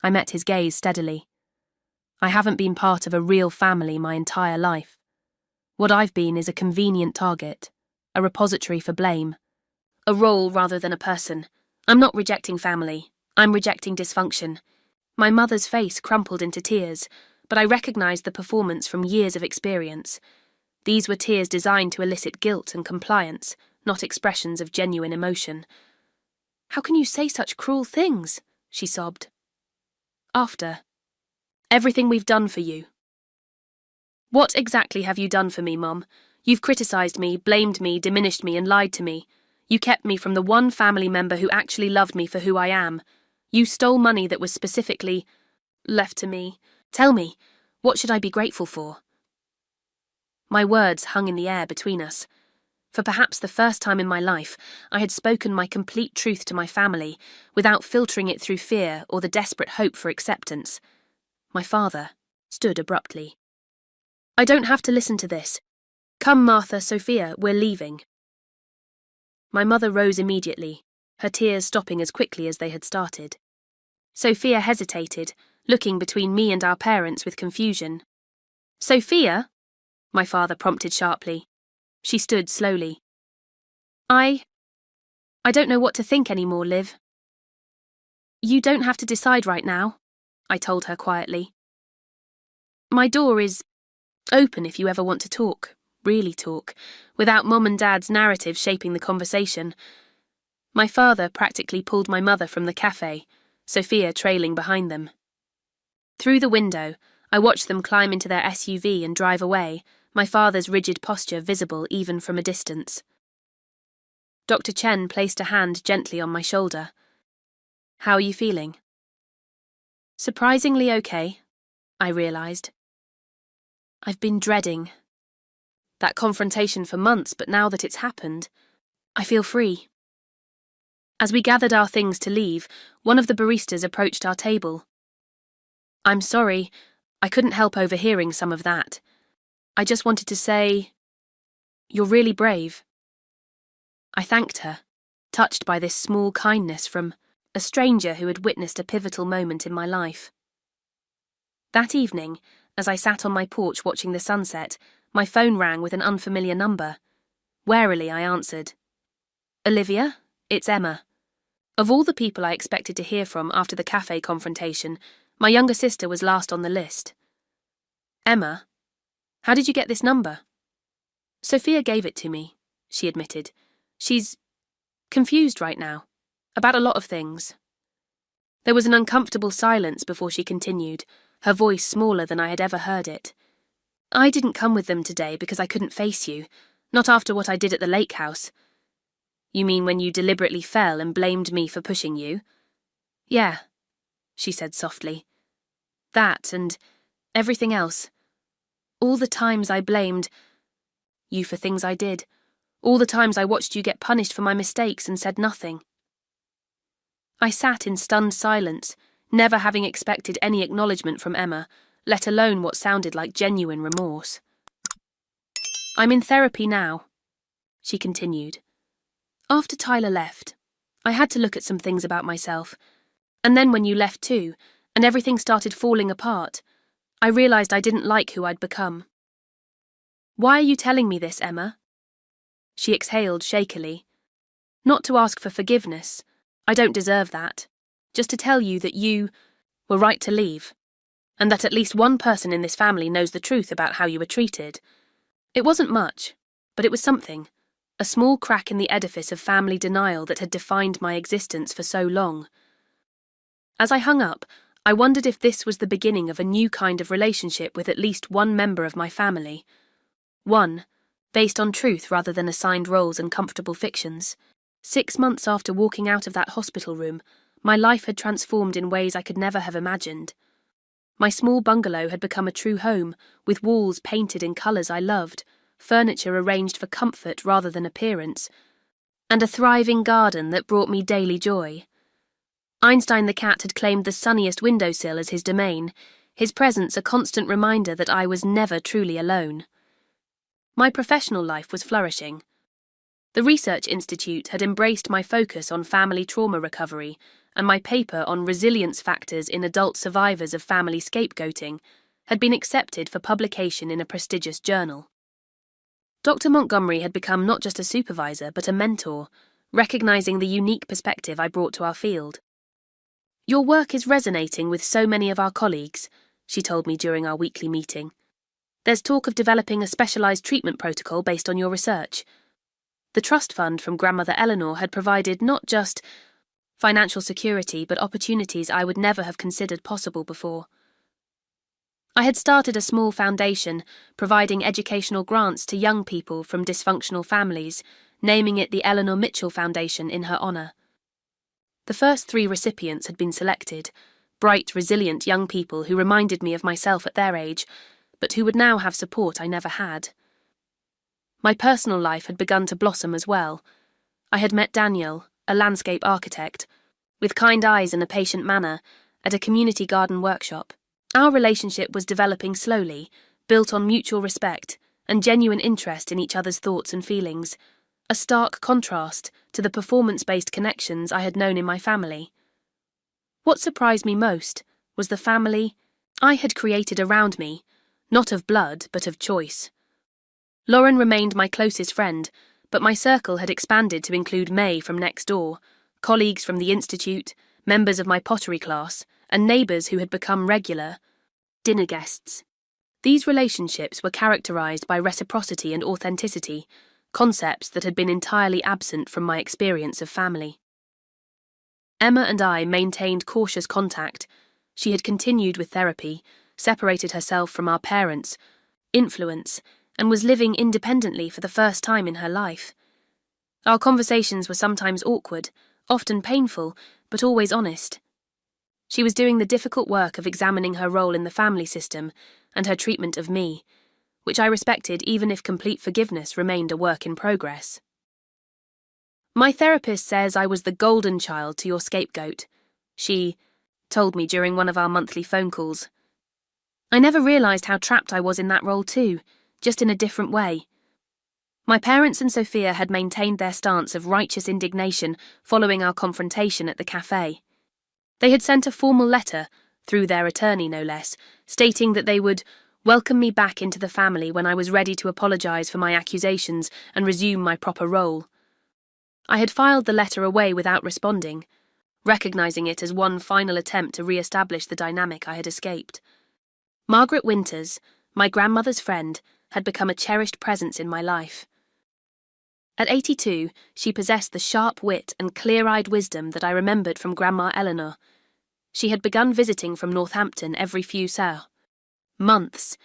I met his gaze steadily. I haven't been part of a real family my entire life. What I've been is a convenient target, a repository for blame, a role rather than a person. I'm not rejecting family. I'm rejecting dysfunction. My mother's face crumpled into tears, but I recognized the performance from years of experience. These were tears designed to elicit guilt and compliance, not expressions of genuine emotion. "How can you say such cruel things?" she sobbed. "After everything we've done for you." "What exactly have you done for me, Mum? You've criticised me, blamed me, diminished me, and lied to me. You kept me from the one family member who actually loved me for who I am. You stole money that was specifically left to me. Tell me, what should I be grateful for?" My words hung in the air between us. For perhaps the first time in my life, I had spoken my complete truth to my family, without filtering it through fear or the desperate hope for acceptance. My father stood abruptly. "I don't have to listen to this. Come, Martha, Sophia, we're leaving." My mother rose immediately, her tears stopping as quickly as they had started. Sophia hesitated, looking between me and our parents with confusion. "Sophia?" my father prompted sharply. She stood slowly. I don't know what to think anymore, Liv." "You don't have to decide right now," I told her quietly. "My door is open if you ever want to talk, really talk, without Mom and Dad's narrative shaping the conversation." My father practically pulled my mother from the cafe, Sophia trailing behind them. Through the window, I watched them climb into their SUV and drive away, my father's rigid posture visible even from a distance. Dr. Chen placed a hand gently on my shoulder. "How are you feeling?" "Surprisingly okay," I realised. I've been dreading that confrontation for months, but now that it's happened, I feel free. As we gathered our things to leave, one of the baristas approached our table. "I'm sorry, I couldn't help overhearing some of that. I just wanted to say, you're really brave." I thanked her, touched by this small kindness from a stranger who had witnessed a pivotal moment in my life. That evening, as I sat on my porch watching the sunset, my phone rang with an unfamiliar number. Warily, I answered. "Olivia, it's Emma." Of all the people I expected to hear from after the cafe confrontation, my younger sister was last on the list. "Emma, how did you get this number?" "Sophia gave it to me," she admitted. "She's confused right now, about a lot of things." There was an uncomfortable silence before she continued, her voice smaller than I had ever heard it. "I didn't come with them today because I couldn't face you, not after what I did at the lake house. You mean when you deliberately fell and blamed me for pushing you? Yeah, she said softly. That and everything else. All the times I blamed you for things I did. All the times I watched you get punished for my mistakes and said nothing. I sat in stunned silence, never having expected any acknowledgement from Emma, let alone what sounded like genuine remorse. I'm in therapy now, she continued. After Tyler left, I had to look at some things about myself. And then when you left too, and everything started falling apart, I realised I didn't like who I'd become. Why are you telling me this, Emma? She exhaled shakily. Not to ask for forgiveness. I don't deserve that. Just to tell you that you were right to leave, and that at least one person in this family knows the truth about how you were treated. It wasn't much, but it was something. A small crack in the edifice of family denial that had defined my existence for so long. As I hung up, I wondered if this was the beginning of a new kind of relationship with at least one member of my family. One, based on truth rather than assigned roles and comfortable fictions. 6 months after walking out of that hospital room, my life had transformed in ways I could never have imagined. My small bungalow had become a true home, with walls painted in colours I loved, furniture arranged for comfort rather than appearance, and a thriving garden that brought me daily joy. Einstein the cat had claimed the sunniest windowsill as his domain, his presence a constant reminder that I was never truly alone. My professional life was flourishing. The Research Institute had embraced my focus on family trauma recovery, and my paper on resilience factors in adult survivors of family scapegoating had been accepted for publication in a prestigious journal. Dr. Montgomery had become not just a supervisor but a mentor, recognizing the unique perspective I brought to our field. Your work is resonating with so many of our colleagues, she told me during our weekly meeting. There's talk of developing a specialized treatment protocol based on your research. The trust fund from grandmother Eleanor had provided not just financial security but opportunities I would never have considered possible before. I had started a small foundation providing educational grants to young people from dysfunctional families, naming it the Eleanor Mitchell Foundation in her honor. The first 3 recipients had been selected, bright, resilient young people who reminded me of myself at their age, but who would now have support I never had. My personal life had begun to blossom as well. I had met Daniel, a landscape architect, with kind eyes and a patient manner, at a community garden workshop. Our relationship was developing slowly, built on mutual respect and genuine interest in each other's thoughts and feelings, a stark contrast to the performance-based connections I had known in my family. What surprised me most was the family I had created around me, not of blood but of choice. Lauren remained my closest friend, but my circle had expanded to include May from next door, colleagues from the institute, members of my pottery class, and neighbours who had become regular dinner guests. These relationships were characterised by reciprocity and authenticity, concepts that had been entirely absent from my experience of family. Emma and I maintained cautious contact. She had continued with therapy, separated herself from our parents' influence, and was living independently for the first time in her life. Our conversations were sometimes awkward, often painful, but always honest. She was doing the difficult work of examining her role in the family system and her treatment of me, which I respected even if complete forgiveness remained a work in progress. My therapist says I was the golden child to your scapegoat, she told me during one of our monthly phone calls. I never realised how trapped I was in that role too, just in a different way. My parents and Sophia had maintained their stance of righteous indignation following our confrontation at the cafe. They had sent a formal letter, through their attorney no less, stating that they would welcome me back into the family when I was ready to apologise for my accusations and resume my proper role. I had filed the letter away without responding, recognising it as one final attempt to re-establish the dynamic I had escaped. Margaret Winters, my grandmother's friend, had become a cherished presence in my life. At 82, she possessed the sharp wit and clear-eyed wisdom that I remembered from Grandma Eleanor. She had begun visiting from Northampton every few months,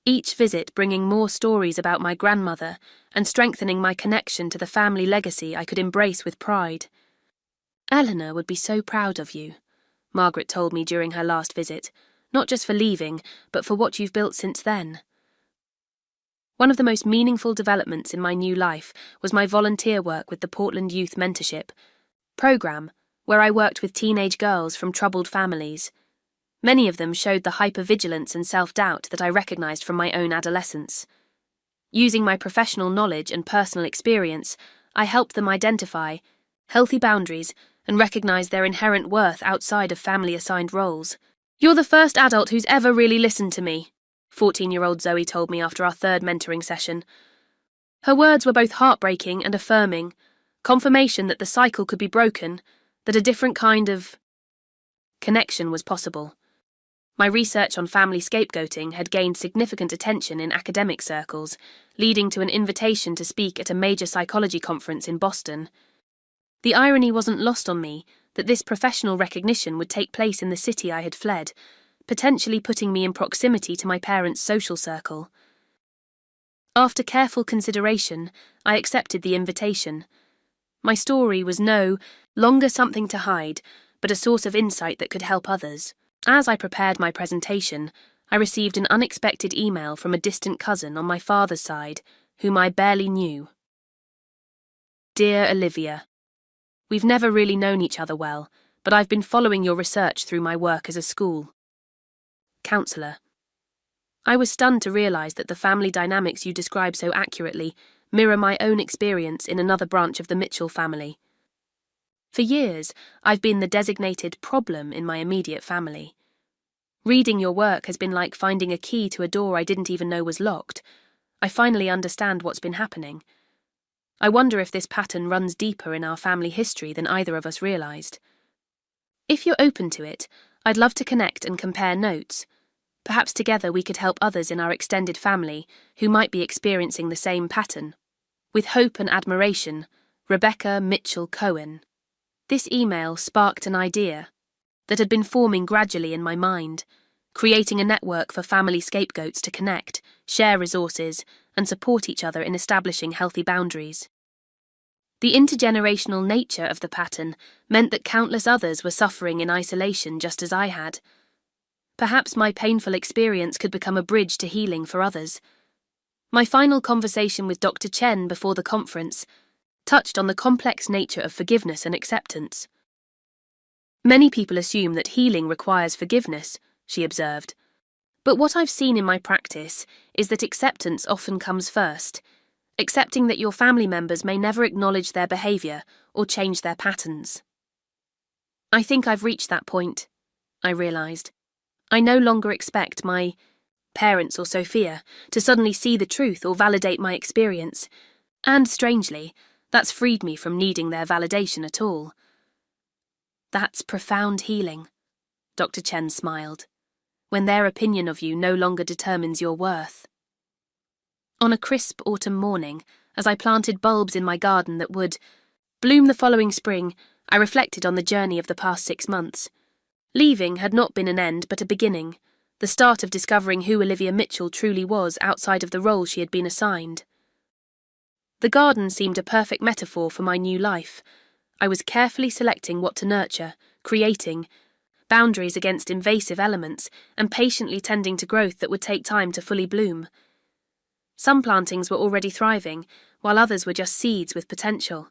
each visit bringing more stories about my grandmother and strengthening my connection to the family legacy I could embrace with pride. "Eleanor would be so proud of you," Margaret told me during her last visit, "not just for leaving, but for what you've built since then." One of the most meaningful developments in my new life was my volunteer work with the Portland Youth Mentorship program, where I worked with teenage girls from troubled families. Many of them showed the hypervigilance and self-doubt that I recognized from my own adolescence. Using my professional knowledge and personal experience, I helped them identify healthy boundaries and recognize their inherent worth outside of family-assigned roles. "You're the first adult who's ever really listened to me," 14-year-old Zoe told me after our third mentoring session. Her words were both heartbreaking and affirming, confirmation that the cycle could be broken, that a different kind of connection was possible. My research on family scapegoating had gained significant attention in academic circles, leading to an invitation to speak at a major psychology conference in Boston. The irony wasn't lost on me that this professional recognition would take place in the city I had fled, potentially putting me in proximity to my parents' social circle. After careful consideration, I accepted the invitation. My story was no longer something to hide, but a source of insight that could help others. As I prepared my presentation, I received an unexpected email from a distant cousin on my father's side, whom I barely knew. "Dear Olivia, we've never really known each other well, but I've been following your research through my work as a school counselor. I was stunned to realize that the family dynamics you describe so accurately mirror my own experience in another branch of the Mitchell family. For years, I've been the designated problem in my immediate family. Reading your work has been like finding a key to a door I didn't even know was locked. I finally understand what's been happening. I wonder if this pattern runs deeper in our family history than either of us realized. If you're open to it, I'd love to connect and compare notes. Perhaps together we could help others in our extended family who might be experiencing the same pattern. With hope and admiration, Rebecca Mitchell Cohen." This email sparked an idea that had been forming gradually in my mind, creating a network for family scapegoats to connect, share resources, and support each other in establishing healthy boundaries. The intergenerational nature of the pattern meant that countless others were suffering in isolation just as I had. Perhaps my painful experience could become a bridge to healing for others. My final conversation with Dr. Chen before the conference touched on the complex nature of forgiveness and acceptance. "Many people assume that healing requires forgiveness," she observed. "But what I've seen in my practice is that acceptance often comes first, accepting that your family members may never acknowledge their behavior or change their patterns." I think I've reached that point, I realized. I no longer expect my parents or Sophia to suddenly see the truth or validate my experience, and strangely, that's freed me from needing their validation at all. "That's profound healing," Dr. Chen smiled, "when their opinion of you no longer determines your worth." On a crisp autumn morning, as I planted bulbs in my garden that would bloom the following spring, I reflected on the journey of the past 6 months. Leaving had not been an end but a beginning, the start of discovering who Olivia Mitchell truly was outside of the role she had been assigned. The garden seemed a perfect metaphor for my new life. I was carefully selecting what to nurture, creating boundaries against invasive elements, and patiently tending to growth that would take time to fully bloom. Some plantings were already thriving, while others were just seeds with potential.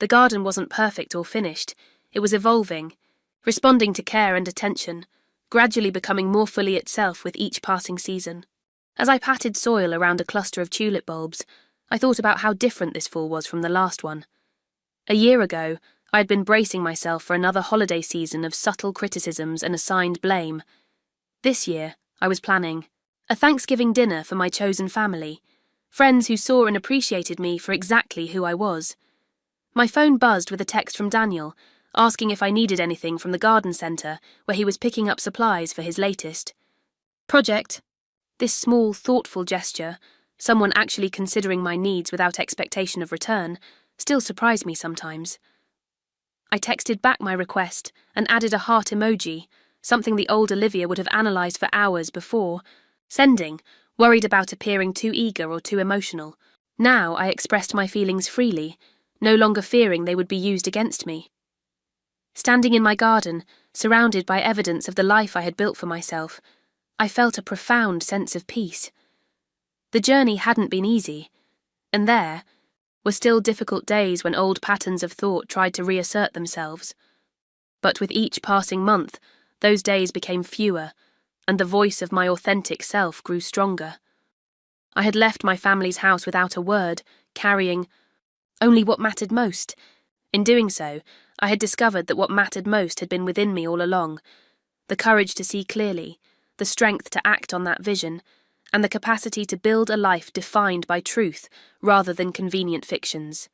The garden wasn't perfect or finished. It was evolving, responding to care and attention, gradually becoming more fully itself with each passing season. As I patted soil around a cluster of tulip bulbs, I thought about how different this fall was from the last one. A year ago, I had been bracing myself for another holiday season of subtle criticisms and assigned blame. This year, I was planning a Thanksgiving dinner for my chosen family, friends who saw and appreciated me for exactly who I was. My phone buzzed with a text from Daniel, asking if I needed anything from the garden centre where he was picking up supplies for his latest project. This small, thoughtful gesture, someone actually considering my needs without expectation of return, still surprised me sometimes. I texted back my request and added a heart emoji, something the old Olivia would have analysed for hours before, Sending, worried about appearing too eager or too emotional. Now I expressed my feelings freely, no longer fearing they would be used against me. Standing in my garden, surrounded by evidence of the life I had built for myself, I felt a profound sense of peace. The journey hadn't been easy, and there were still difficult days when old patterns of thought tried to reassert themselves. But with each passing month, those days became fewer, and the voice of my authentic self grew stronger. I had left my family's house without a word, carrying only what mattered most. In doing so, I had discovered that what mattered most had been within me all along: the courage to see clearly, the strength to act on that vision, and the capacity to build a life defined by truth rather than convenient fictions.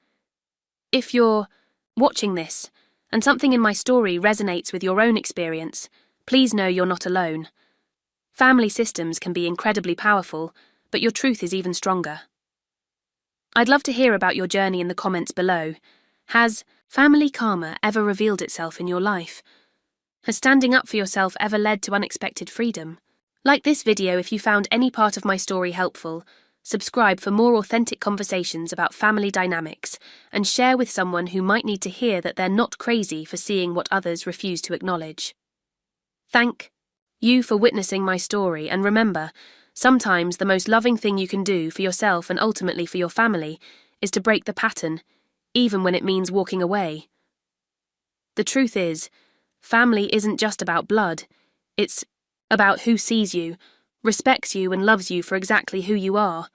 If you're watching this, and something in my story resonates with your own experience, please know you're not alone. Family systems can be incredibly powerful, but your truth is even stronger. I'd love to hear about your journey in the comments below. Has family karma ever revealed itself in your life? Has standing up for yourself ever led to unexpected freedom? Like this video if you found any part of my story helpful, subscribe for more authentic conversations about family dynamics, and share with someone who might need to hear that they're not crazy for seeing what others refuse to acknowledge. Thank you for witnessing my story, and remember, sometimes the most loving thing you can do for yourself and ultimately for your family is to break the pattern, even when it means walking away. The truth is, family isn't just about blood. It's about who sees you, respects you, and loves you for exactly who you are.